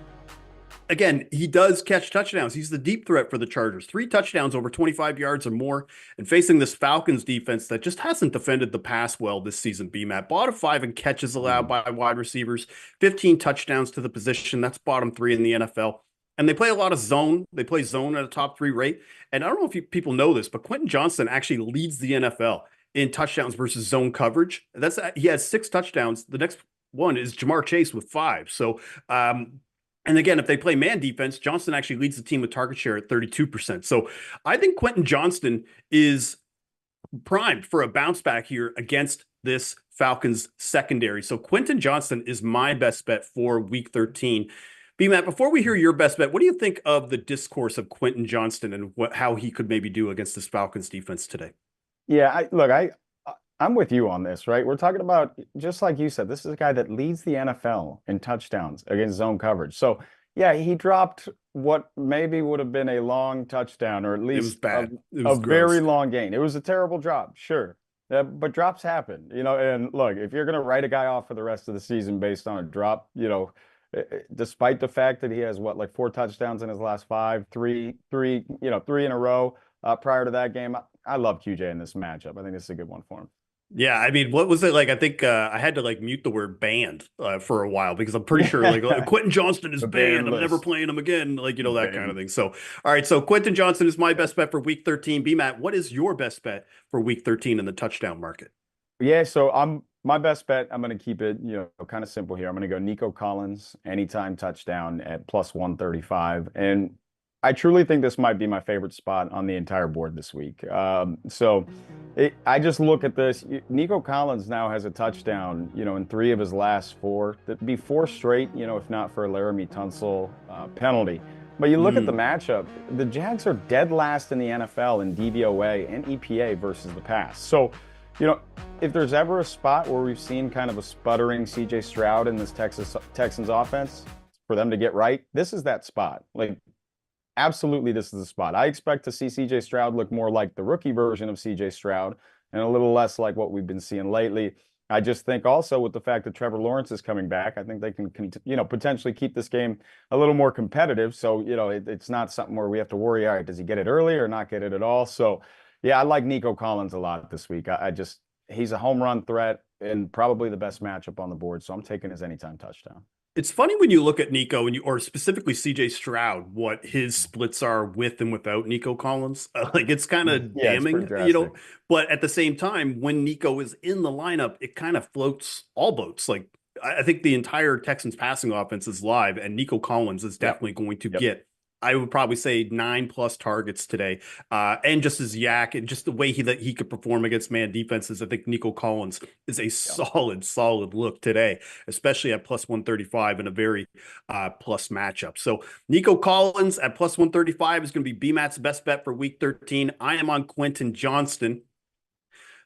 again, he does catch touchdowns. He's the deep threat for the Chargers. 3 touchdowns over 25 yards or more, and facing this Falcons defense that just hasn't defended the pass well this season. BMAT, bottom 5 in catches allowed by wide receivers, 15 touchdowns to the position. That's bottom 3 in the NFL. And they play a lot of zone. They play zone at a top 3 rate. And I don't know if people know this, but Quentin Johnston actually leads the NFL in touchdowns versus zone coverage. He has 6 touchdowns. The next one is Jamar Chase with 5. So, and again, if they play man defense, Johnston actually leads the team with target share at 32%. So I think Quentin Johnston is primed for a bounce back here against this Falcons secondary. So Quentin Johnston is my best bet for week 13. B-Matt, before we hear your best bet, what do you think of the discourse of Quentin Johnston and how he could maybe do against this Falcons defense today? Yeah, I'm with you on this, right? We're talking about, just like you said, this is a guy that leads the NFL in touchdowns against zone coverage. So, yeah, he dropped what maybe would have been a long touchdown, or at least a very long gain. It was a terrible drop, sure. But drops happen, and look, if you're going to write a guy off for the rest of the season based on a drop, despite the fact that he has 4 touchdowns in his last 5, 3 in a row prior to that game, I love QJ in this matchup. I think this is a good one for him. Yeah, I mean, what was it like? I think I had to mute the word banned for a while because I'm pretty sure Quentin Johnston is banned. I'm never playing him again. That kind of thing. So, all right. So Quentin Johnston is my best bet for week 13. B-Matt, what is your best bet for week 13 in the touchdown market? Yeah, so my best bet, I'm going to keep it, kind of simple here. I'm going to go Nico Collins, anytime touchdown at plus 135. And I truly think this might be my favorite spot on the entire board this week. I just look at this. Nico Collins now has a touchdown, in 3 of his last 4. That'd be 4 straight, if not for a Laramie Tunsil penalty. But you look at the matchup, the Jags are dead last in the NFL in DVOA and EPA versus the pass. So, if there's ever a spot where we've seen kind of a sputtering CJ Stroud in this Texans offense, for them to get right, this is that spot. Absolutely, this is the spot. I expect to see CJ Stroud look more like the rookie version of CJ Stroud and a little less like what we've been seeing lately. I just think also with the fact that Trevor Lawrence is coming back, I think they can, potentially keep this game a little more competitive. So, it's not something where we have to worry, all right, does he get it early or not get it at all? So, yeah, I like Nico Collins a lot this week. He's a home run threat and probably the best matchup on the board. So I'm taking his anytime touchdown. It's funny when you look at Nico or specifically CJ Stroud, what his splits are with and without Nico Collins. It's kind of damning, but at the same time, when Nico is in the lineup, it kind of floats all boats. I think the entire Texans passing offense is live, and Nico Collins is definitely going to get I would probably say 9+ targets today. And just his yak and just the way he could perform against man defenses. I think Nico Collins is a solid look today, especially at plus 135 in a very plus matchup. So Nico Collins at plus 135 is going to be BMAT's best bet for week 13. I am on Quentin Johnston.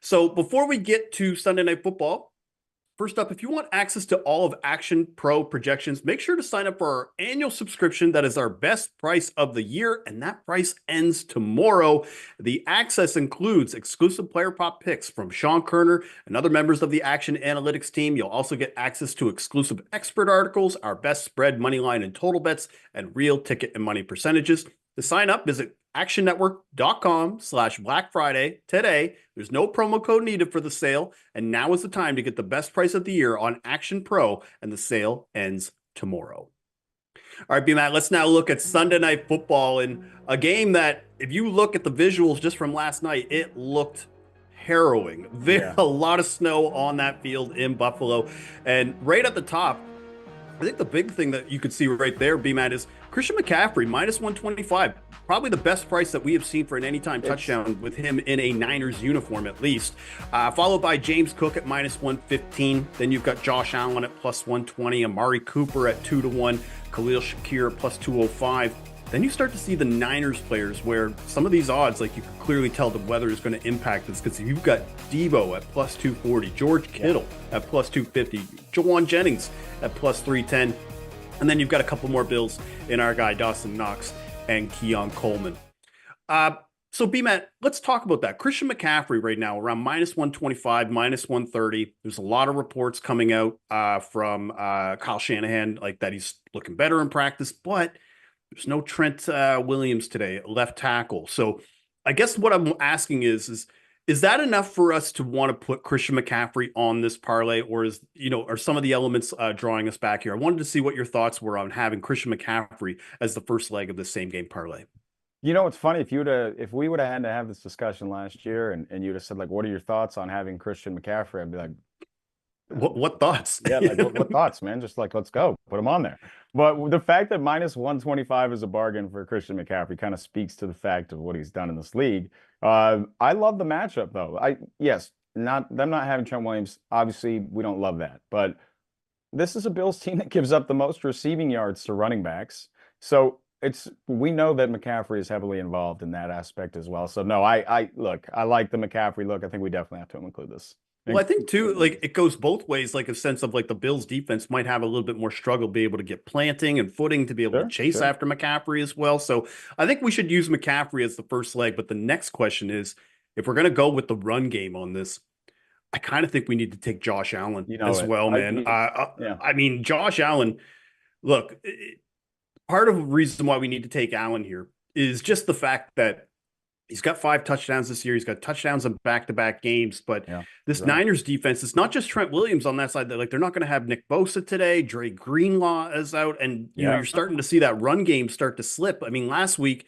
So before we get to Sunday Night Football, first up, if you want access to all of Action Pro projections, make sure to sign up for our annual subscription. That is our best price of the year, and that price ends tomorrow. The access includes exclusive player prop picks from Sean Koerner and other members of the Action Analytics team. You'll also get access to exclusive expert articles, our best spread, money line, and total bets, and real ticket and money percentages. To sign up, visit actionnetwork.com/Black Friday today. There's no promo code needed for the sale, and now is the time to get the best price of the year on Action Pro, and the sale ends tomorrow. All right, B-Matt, let's now look at Sunday Night Football, and a game that, if you look at the visuals just from last night, it looked harrowing. A lot of snow on that field in Buffalo, and right at the top, I think the big thing that you could see right there, B-Matt, is Christian McCaffrey, minus 125. Probably the best price that we have seen for an anytime touchdown with him in a Niners uniform, at least. Followed by James Cook at minus 115. Then you've got Josh Allen at plus 120, Amari Cooper at 2-1, Khalil Shakir at plus 205. Then you start to see the Niners players where some of these odds, like you can clearly tell the weather is going to impact this, because you've got Devo at plus 240, George Kittle at plus 250, Jawan Jennings at plus 310. And then you've got a couple more Bills in our guy Dawson Knox and Keon Coleman. So B-Matt, let's talk about that. Christian McCaffrey right now around minus 125, minus 130. There's a lot of reports coming out from Kyle Shanahan, like that he's looking better in practice, but there's no Trent Williams today, left tackle. So I guess what I'm asking is that enough for us to want to put Christian McCaffrey on this parlay, or are some of the elements drawing us back here? I wanted to see what your thoughts were on having Christian McCaffrey as the first leg of the same game parlay. You know, it's funny, if we would have had to have this discussion last year and you'd have said, like, what are your thoughts on having Christian McCaffrey? I'd be like, what thoughts? Yeah, like what thoughts, man? Just like, let's go, put him on there. But the fact that minus 125 is a bargain for Christian McCaffrey kind of speaks to the fact of what he's done in this league. I love the matchup, though. Not having Trent Williams. Obviously, we don't love that, but this is a Bills team that gives up the most receiving yards to running backs. So we know that McCaffrey is heavily involved in that aspect as well. So no, I like the McCaffrey look. I think we definitely have to include this. Well, I think too, like it goes both ways, like a sense of like the Bills defense might have a little bit more struggle, be able to get planting and footing to be able to chase after McCaffrey as well. So I think we should use McCaffrey as the first leg. But the next question is, if we're going to go with the run game on this, I kind of think we need to take Josh Allen well, man. I mean, Josh Allen, look, part of the reason why we need to take Allen here is just the fact that he's got 5 touchdowns this year. He's got touchdowns in back-to-back games. But this Niners defense, it's not just Trent Williams on that side. They're not going to have Nick Bosa today. Dre Greenlaw is out. And you're starting to see that run game start to slip. I mean, last week,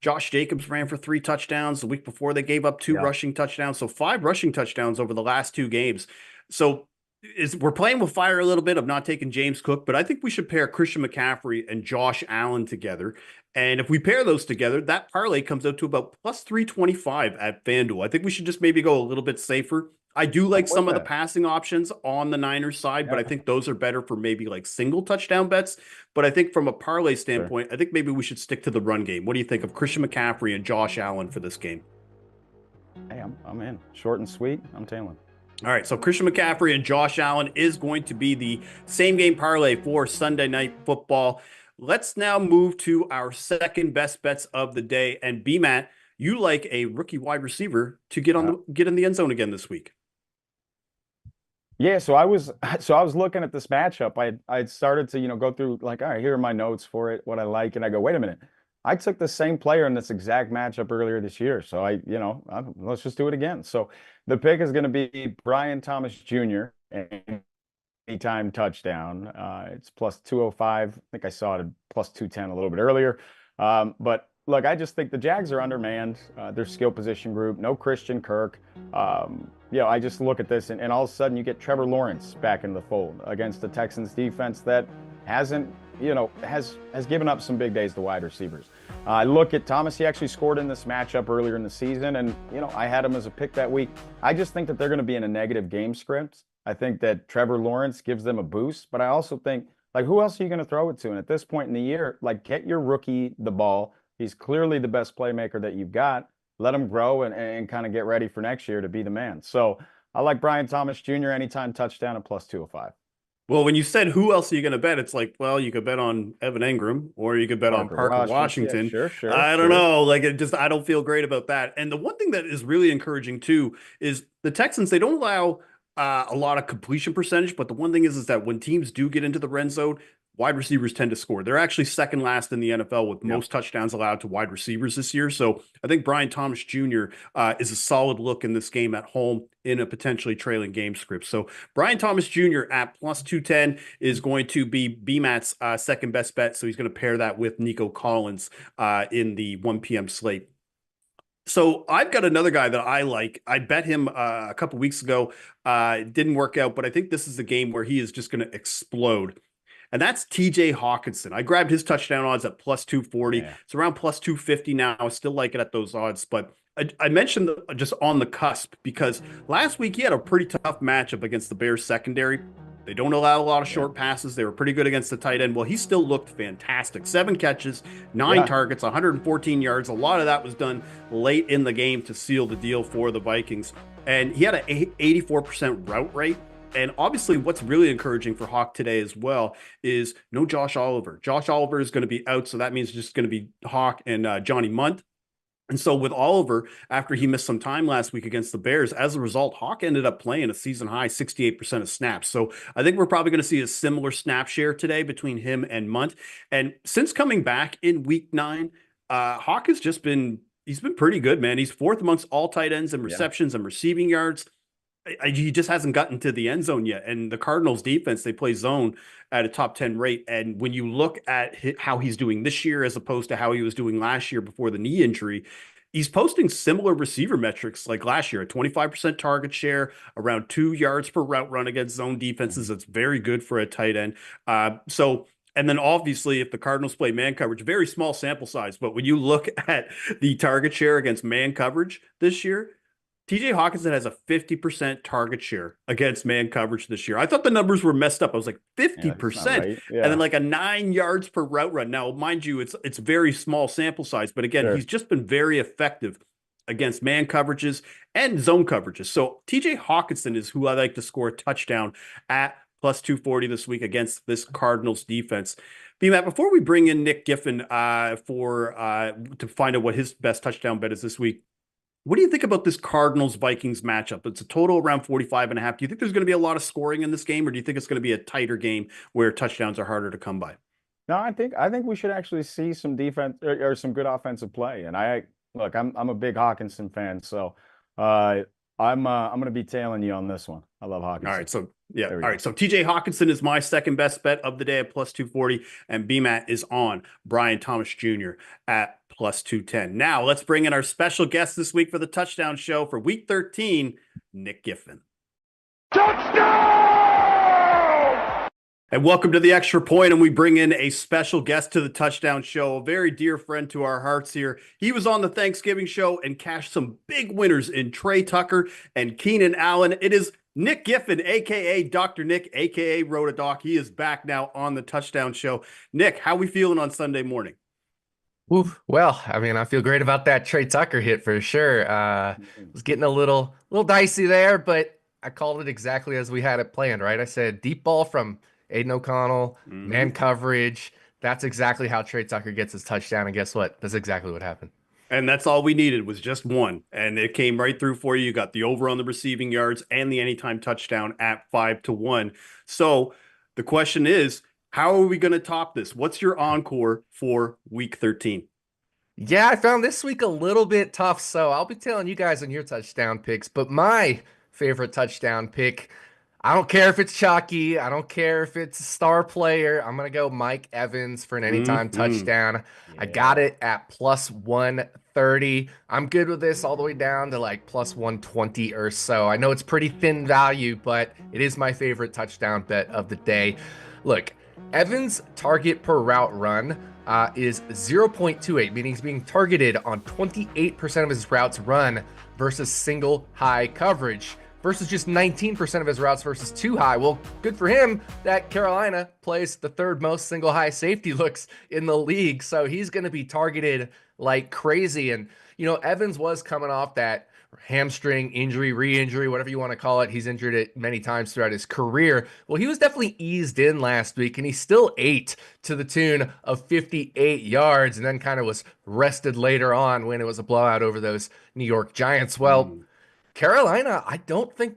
Josh Jacobs ran for 3 touchdowns. The week before, they gave up 2 rushing touchdowns. So 5 rushing touchdowns over the last 2 games. So we're playing with fire a little bit of not taking James Cook, but I think we should pair Christian McCaffrey and Josh Allen together. And if we pair those together, that parlay comes out to about plus 325 at FanDuel. I think we should just maybe go a little bit safer. I do like some of the passing options on the Niners side, but I think those are better for maybe like single touchdown bets. But I think from a parlay standpoint, I think maybe we should stick to the run game. What do you think of Christian McCaffrey and Josh Allen for this game? Hey, I'm in. Short and sweet. I'm tailing. All right, so Christian McCaffrey and Josh Allen is going to be the same game parlay for Sunday Night Football. Let's now move to our second best bets of the day. And B-Matt, you like a rookie wide receiver to get in the end zone again this week. Yeah, so I was looking at this matchup. I started to go through like, all right, here are my notes for it, what I like, and I go, wait a minute, I took the same player in this exact matchup earlier this year, so let's just do it again. So the pick is going to be Brian Thomas Jr. anytime touchdown. It's plus 205. I think I saw it at plus 210 a little bit earlier. But look, I just think the Jags are undermanned. Their skill position group, no Christian Kirk. I just look at this and all of a sudden you get Trevor Lawrence back in the fold against the Texans defense that hasn't, has given up some big days to wide receivers. I look at Thomas, he actually scored in this matchup earlier in the season, and, I had him as a pick that week. I just think that they're going to be in a negative game script. I think that Trevor Lawrence gives them a boost, but I also think, who else are you going to throw it to? And at this point in the year, get your rookie the ball. He's clearly the best playmaker that you've got. Let him grow and kind of get ready for next year to be the man. So I like Brian Thomas Jr. anytime touchdown at plus 205. Well, when you said who else are you going to bet, it's you could bet on Evan Engram or you could bet on Parker Washington. Yeah, sure. I don't know. I don't feel great about that. And the one thing that is really encouraging too is the Texans, they don't allow a lot of completion percentage, but the one thing is that when teams do get into the red zone, wide receivers tend to score. They're actually second last in the NFL with most touchdowns allowed to wide receivers this year. So I think Brian Thomas Jr. Is a solid look in this game at home in a potentially trailing game script. So Brian Thomas Jr. at plus 210 is going to be BMAT's second best bet. So he's going to pair that with Nico Collins in the 1 p.m. slate. So I've got another guy that I like. I bet him a couple weeks ago. It didn't work out, but I think this is the game where he is just going to explode. And that's TJ Hockenson. I grabbed his touchdown odds at plus 240. Yeah. It's around plus 250 now. I still like it at those odds, but I mentioned just on the cusp because last week he had a pretty tough matchup against the Bears secondary. They don't allow a lot of short passes. They were pretty good against the tight end. Well, he still looked fantastic. 7 catches, 9 targets, 114 yards. A lot of that was done late in the game to seal the deal for the Vikings. And he had an 84% route rate. And obviously what's really encouraging for Hawk today as well is no Josh Oliver. Josh Oliver is going to be out, so that means it's just going to be Hawk and Johnny Munt. And so with Oliver, after he missed some time last week against the Bears, as a result, Hawk ended up playing a season high 68% of snaps. So I think we're probably going to see a similar snap share today between him and Munt. And since coming back in week 9, Hawk has just been, he's been pretty good, man. He's 4th amongst all tight ends in receptions and receiving yards. He just hasn't gotten to the end zone yet. And the Cardinals defense, they play zone at a top 10 rate. And when you look at how he's doing this year, as opposed to how he was doing last year before the knee injury, he's posting similar receiver metrics like last year, a 25% target share, around 2 yards per route run against zone defenses. That's very good for a tight end. And then obviously if the Cardinals play man coverage, very small sample size, but when you look at the target share against man coverage this year, TJ Hockenson has a 50% target share against man coverage this year. I thought the numbers were messed up. I was like 50%, and then like a 9 yards per route run. Now, mind you, it's very small sample size, but again, he's just been very effective against man coverages and zone coverages. So TJ Hockenson is who I like to score a touchdown at plus 240 this week against this Cardinals defense. B-Matt, before we bring in Nick Giffen to find out what his best touchdown bet is this week, what do you think about this Cardinals-Vikings matchup? It's a total around 45.5. Do you think there's going to be a lot of scoring in this game, or do you think it's going to be a tighter game where touchdowns are harder to come by? No, I think we should actually see some defense or some good offensive play. And I'm a big Hockenson fan, so I'm going to be tailing you on this one. I love Hockenson. All right, so all right. So TJ Hockenson is my second best bet of the day at plus 240, and BMAT is on Brian Thomas Jr. at plus 210. Now let's bring in our special guest this week for the touchdown show for week 13, Nick Giffen. Touchdown! And welcome to the Extra Point, and we bring in a special guest to the touchdown show, a very dear friend to our hearts here. He was on the Thanksgiving show and cashed some big winners in Trey Tucker and Keenan Allen. It is Nick Giffen, a.k.a. Dr. Nick, a.k.a. Rotodoc. He is back now on the touchdown show. Nick, how we feeling on Sunday morning? Ooh, well, I mean, I feel great about that Trey Tucker hit for sure. It was getting a little dicey there, but I called it exactly as we had it planned, right? I said deep ball from Aiden O'Connell, man coverage. That's exactly how Trey Tucker gets his touchdown. And guess what? That's exactly what happened. And that's all we needed was just one. And it came right through for you. You got the over on the receiving yards and the anytime touchdown at 5-1. So the question is, how are we going to top this? What's your encore for week 13? Yeah, I found this week a little bit tough. So I'll be telling you guys on your touchdown picks. But my favorite touchdown pick, I don't care if it's chalky. I don't care if it's a star player. I'm going to go Mike Evans for an anytime touchdown. Yeah. I got it at plus 130. I'm good with this all the way down to like plus 120 or so. I know it's pretty thin value, but it is my favorite touchdown bet of the day. Look, Evans' target per route run is 0.28, meaning he's being targeted on 28% of his routes run versus single high coverage, versus just 19% of his routes versus two high. Well, good for him that Carolina plays the third most single high safety looks in the league. So he's going to be targeted like crazy. And, Evans was coming off that hamstring injury, re-injury, whatever you want to call it. He's injured it many times throughout his career. Well, he was definitely eased in last week, and he still ate to the tune of 58 yards and then kind of was rested later on when it was a blowout over those New York Giants. Well, Carolina, I don't think,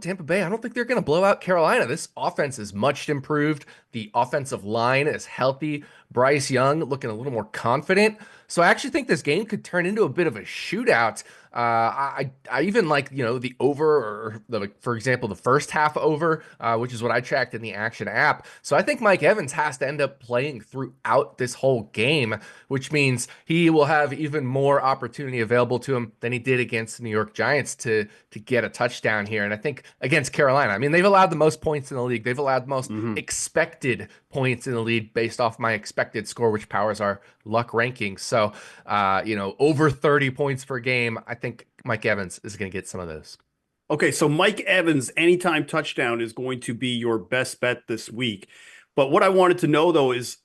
Tampa Bay, I don't think they're going to blow out Carolina. This offense is much improved. The offensive line is healthy. Bryce Young looking a little more confident. So I actually think this game could turn into a bit of a shootout. I even like, the over, or for example, the first half over, which is what I tracked in the Action app. So I think Mike Evans has to end up playing throughout this whole game, which means he will have even more opportunity available to him than he did against the New York Giants to get a touchdown here. And I think against Carolina, I mean, they've allowed the most points in the league. They've allowed the most expected points in the league based off my expected score, which powers our luck rankings. So, over 30 points per game, I think Mike Evans is going to get some of those. Okay, so Mike Evans, anytime touchdown is going to be your best bet this week. But what I wanted to know, though, is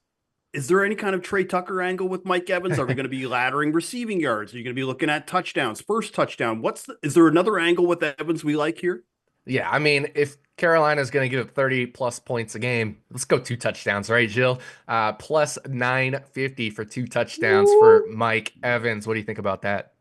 there any kind of Trey Tucker angle with Mike Evans? Are we going to be laddering receiving yards? Are you going to be looking at touchdowns, first touchdown? Is there another angle with Evans we like here? Yeah, I mean, if Carolina is going to give up 30 plus points a game, let's go 2 touchdowns, right, Gilles? Plus 950 for 2 touchdowns for Mike Evans. What do you think about that?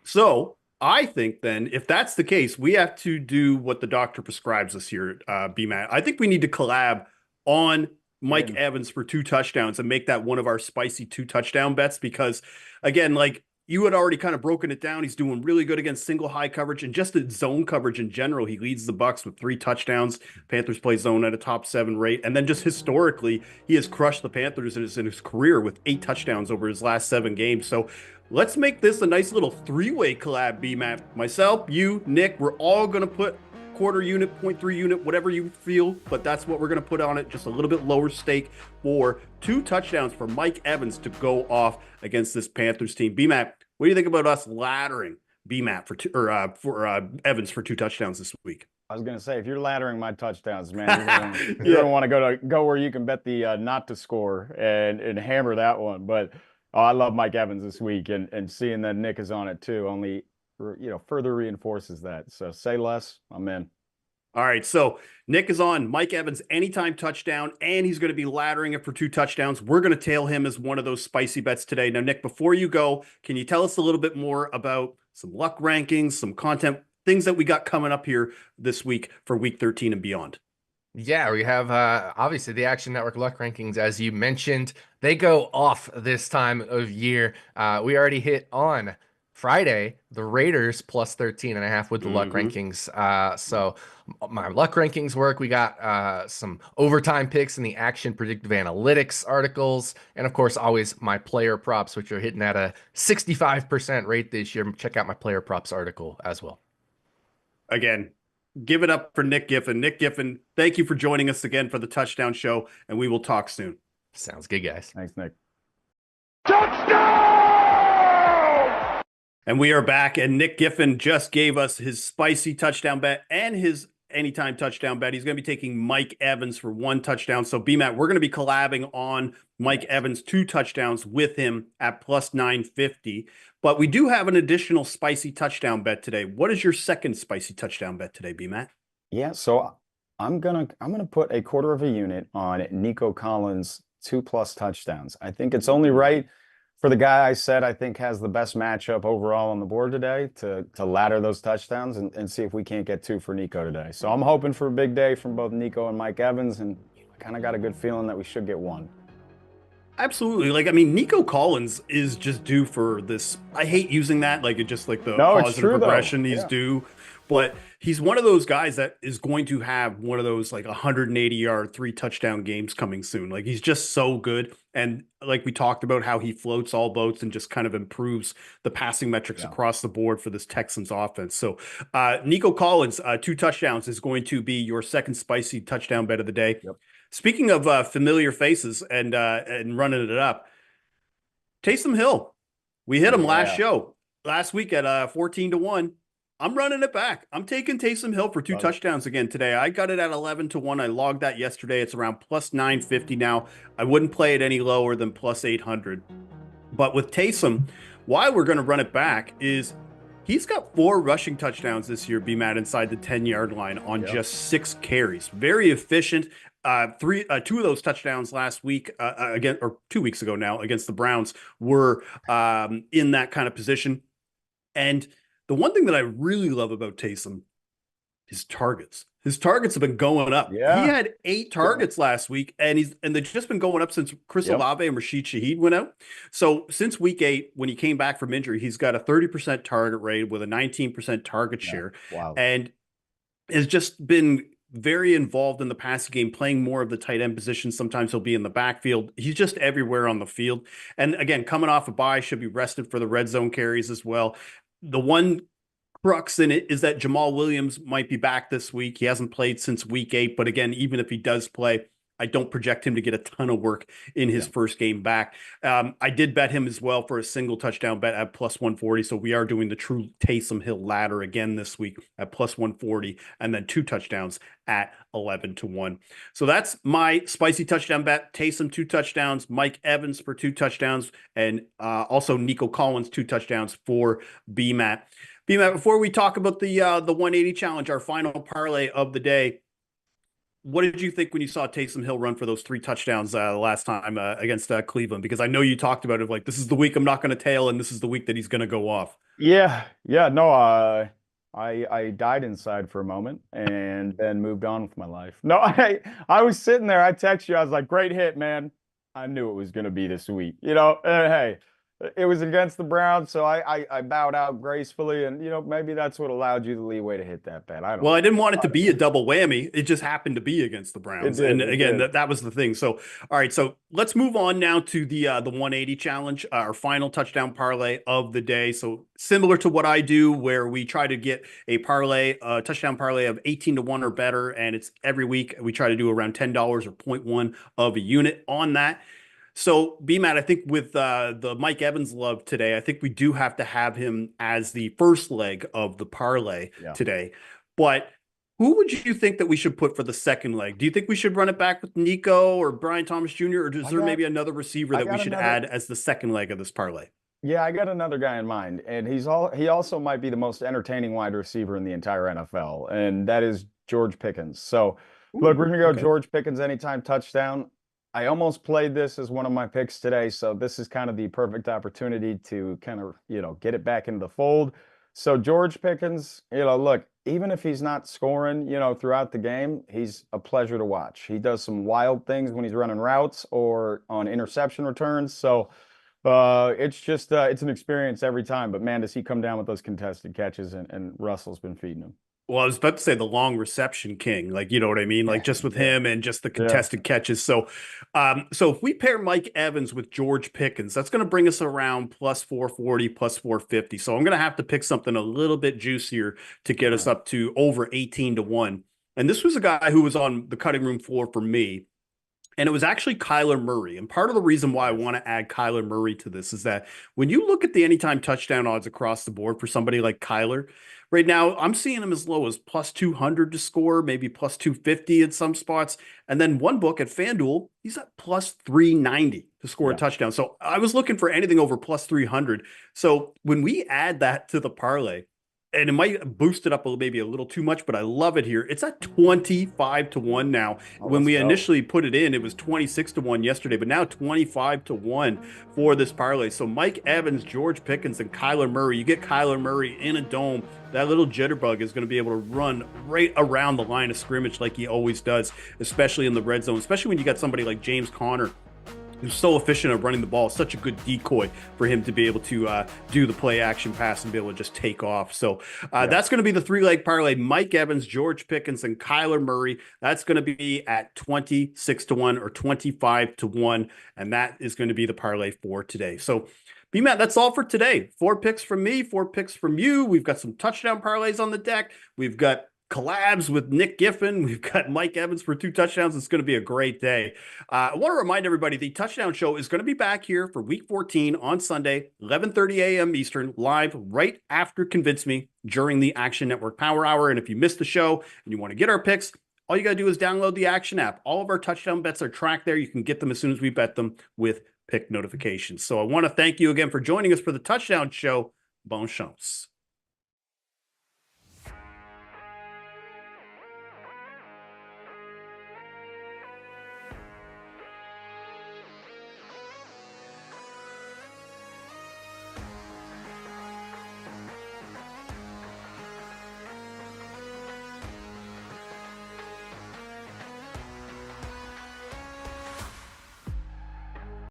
So I think then, if that's the case, we have to do what the doctor prescribes us here, BMAT. I think we need to collab on Mike Evans for 2 touchdowns and make that one of our spicy 2 touchdown bets, because, again, like you had already kind of broken it down. He's doing really good against single high coverage and just in zone coverage in general. He leads the Bucs with 3 touchdowns. Panthers play zone at a top 7 rate. And then just historically, he has crushed the Panthers in his career with 8 touchdowns over his last 7 games. So let's make this a nice little 3-way collab, BMAT. Myself, you, Nick, we're all going to put quarter unit, 0.3 unit, whatever you feel, but that's what we're going to put on it. Just a little bit lower stake for 2 touchdowns for Mike Evans to go off against this Panthers team. BMAT, what do you think about us laddering BMAT for Evans for 2 touchdowns this week? I was going to say, if you're laddering my touchdowns, man, you're gonna want to go where you can bet the not to score and hammer that one. But I love Mike Evans this week, and seeing that Nick is on it too only further reinforces that. So say less, I'm in. All right, so Nick is on Mike Evans anytime touchdown, and he's going to be laddering it for 2 touchdowns. We're going to tail him as one of those spicy bets today. Now, Nick, before you go, can you tell us a little bit more about some luck rankings, some content, things that we got coming up here this week for week 13 and beyond? Yeah, we have obviously the Action Network luck rankings, as you mentioned. They go off this time of year. We already hit on Friday the Raiders plus 13.5 with the luck rankings. So my luck rankings work. We got some overtime picks in the Action Predictive Analytics articles, and of course always my player props, which are hitting at a 65% rate this year. Check out my player props article as well. Again, give it up for Nick Giffen. Nick Giffen, thank you for joining us again for the Touchdown Show, and we will talk soon. Sounds good, guys. Thanks, Nick. Touchdown! And we are back, and Nick Giffen just gave us his spicy touchdown bet and his anytime touchdown bet. He's going to be taking Mike Evans for 1 touchdown. So, BMAT, we're going to be collabing on Mike Evans 2 touchdowns with him at plus 950. But we do have an additional spicy touchdown bet today. What is your second spicy touchdown bet today, BMAT? Yeah, so I'm gonna put a quarter of a unit on Nico Collins 2+ touchdowns. I think it's only right for the guy I said I think has the best matchup overall on the board today to ladder those touchdowns and see if we can't get 2 for Nico today. So I'm hoping for a big day from both Nico and Mike Evans, and I kind of got a good feeling that we should get 1. Absolutely. Like, I mean, Nico Collins is just due for this. I hate using that. Like, it just like the positive progression he's due. But he's one of those guys that is going to have one of those like 180-yard, 3 touchdown games coming soon. Like, he's just so good. And like we talked about how he floats all boats and just kind of improves the passing metrics across the board for this Texans offense. So Nico Collins, 2 touchdowns is going to be your second spicy touchdown bet of the day. Speaking of familiar faces and running it up, Taysom Hill. We hit him last week at 14-1. I'm running it back. I'm taking Taysom Hill for two touchdowns again today. I got it at 11-1. I logged that yesterday. It's around plus 950 now. I wouldn't play it any lower than plus 800. But with Taysom, why we're going to run it back is he's got 4 rushing touchdowns this year, BMAT, inside the 10-yard line on just 6 carries. Very efficient. 2 of those touchdowns last week again, or 2 weeks ago now, against the Browns were in that kind of position. And the one thing that I really love about Taysom, his targets. His targets have been going up. Yeah. He had 8 targets last week, and they've just been going up since Chris Olave and Rashid Shaheed went out. So since week 8, when he came back from injury, he's got a 30% target rate with a 19% target share. Wow. And has just been very involved in the passing game, playing more of the tight end position. Sometimes he'll be in the backfield. He's just everywhere on the field. And again, coming off a bye, should be rested for the red zone carries as well. The one crux in it is that Jamal Williams might be back this week. He hasn't played since week 8, but again, even if he does play, I don't project him to get a ton of work in his first game back. I did bet him as well for a single touchdown bet at plus 140. So we are doing the true Taysom Hill ladder again this week at plus 140, and then 2 touchdowns at 11-1. So that's my spicy touchdown bet. Taysom 2 touchdowns, Mike Evans for 2 touchdowns, and also Nico Collins 2 touchdowns for BMAT. BMAT, before we talk about the 180 challenge, our final parlay of the day, what did you think when you saw Taysom Hill run for those 3 touchdowns last time against Cleveland? Because I know you talked about it, like, this is the week I'm not going to tail, and this is the week that he's going to go off. Yeah, no, I died inside for a moment and then moved on with my life. No, I was sitting there. I texted you. I was like, great hit, man. I knew it was going to be this week. Hey, it was against the Browns, so I bowed out gracefully, and maybe that's what allowed you the leeway to hit that bet. I didn't want it to be a double whammy. It just happened to be against the Browns, and again, that was the thing. So, all right, so let's move on now to the 180 challenge, our final touchdown parlay of the day. So similar to what I do, where we try to get a touchdown parlay of 18-1 or better, and it's every week we try to do around $10 or 0.1 of a unit on that. So, BMAT, I think with the Mike Evans love today, I think we do have to have him as the first leg of the parlay today. But who would you think that we should put for the second leg? Do you think we should run it back with Nico or Brian Thomas Jr., or is there maybe another receiver that we should add as the second leg of this parlay? Yeah, I got another guy in mind, and he also might be the most entertaining wide receiver in the entire NFL, and that is George Pickens. So, look, we're going to go George Pickens anytime touchdown. I almost played this as one of my picks today, so this is kind of the perfect opportunity to kind of, get it back into the fold. So George Pickens, look, even if he's not scoring, throughout the game, he's a pleasure to watch. He does some wild things when he's running routes or on interception returns. So it's just, it's an experience every time. But man, does he come down with those contested catches, and Russell's been feeding him. Well, I was about to say the long reception king, like, you know what I mean? Like, just with him and just the contested catches. So, so if we pair Mike Evans with George Pickens, that's going to bring us around plus 440, plus 450. So I'm going to have to pick something a little bit juicier to get us up to over 18-1. And this was a guy who was on the cutting room floor for me. And it was actually Kyler Murray. And part of the reason why I want to add Kyler Murray to this is that when you look at the anytime touchdown odds across the board for somebody like Kyler, right now, I'm seeing him as low as plus 200 to score, maybe plus 250 in some spots. And then one book at FanDuel, he's at plus 390 to score a touchdown. So I was looking for anything over plus 300. So when we add that to the parlay, and it might boost it up maybe a little too much, but I love it here. It's at 25-1 now. When we initially put it in, it was 26-1 yesterday, but now 25-1 for this parlay. So Mike Evans, George Pickens, and Kyler Murray. You get Kyler Murray in a dome. That little jitterbug is going to be able to run right around the line of scrimmage like he always does, especially in the red zone, especially when you got somebody like James Conner, who's so efficient at running the ball. Such a good decoy for him to be able to do the play action pass and be able to just take off. So that's going to be the 3-leg parlay. Mike Evans, George Pickens, and Kyler Murray. That's going to be at 26-1 or 25-1. And that is going to be the parlay for today. So BMAT, that's all for today. 4 picks from me, 4 picks from you. We've got some touchdown parlays on the deck. We've got collabs with Nick Giffen. We've got Mike Evans for 2 touchdowns. It's going to be a great day. I want to remind everybody the Touchdown Show is going to be back here for week 14 on Sunday, 11:30 a.m. Eastern, live right after Convince Me during the Action Network Power Hour. And if you missed the show and you want to get our picks, all you got to do is download the Action app. All of our touchdown bets are tracked there. You can get them as soon as we bet them with pick notifications. So I want to thank you again for joining us for the Touchdown Show. Bon chance.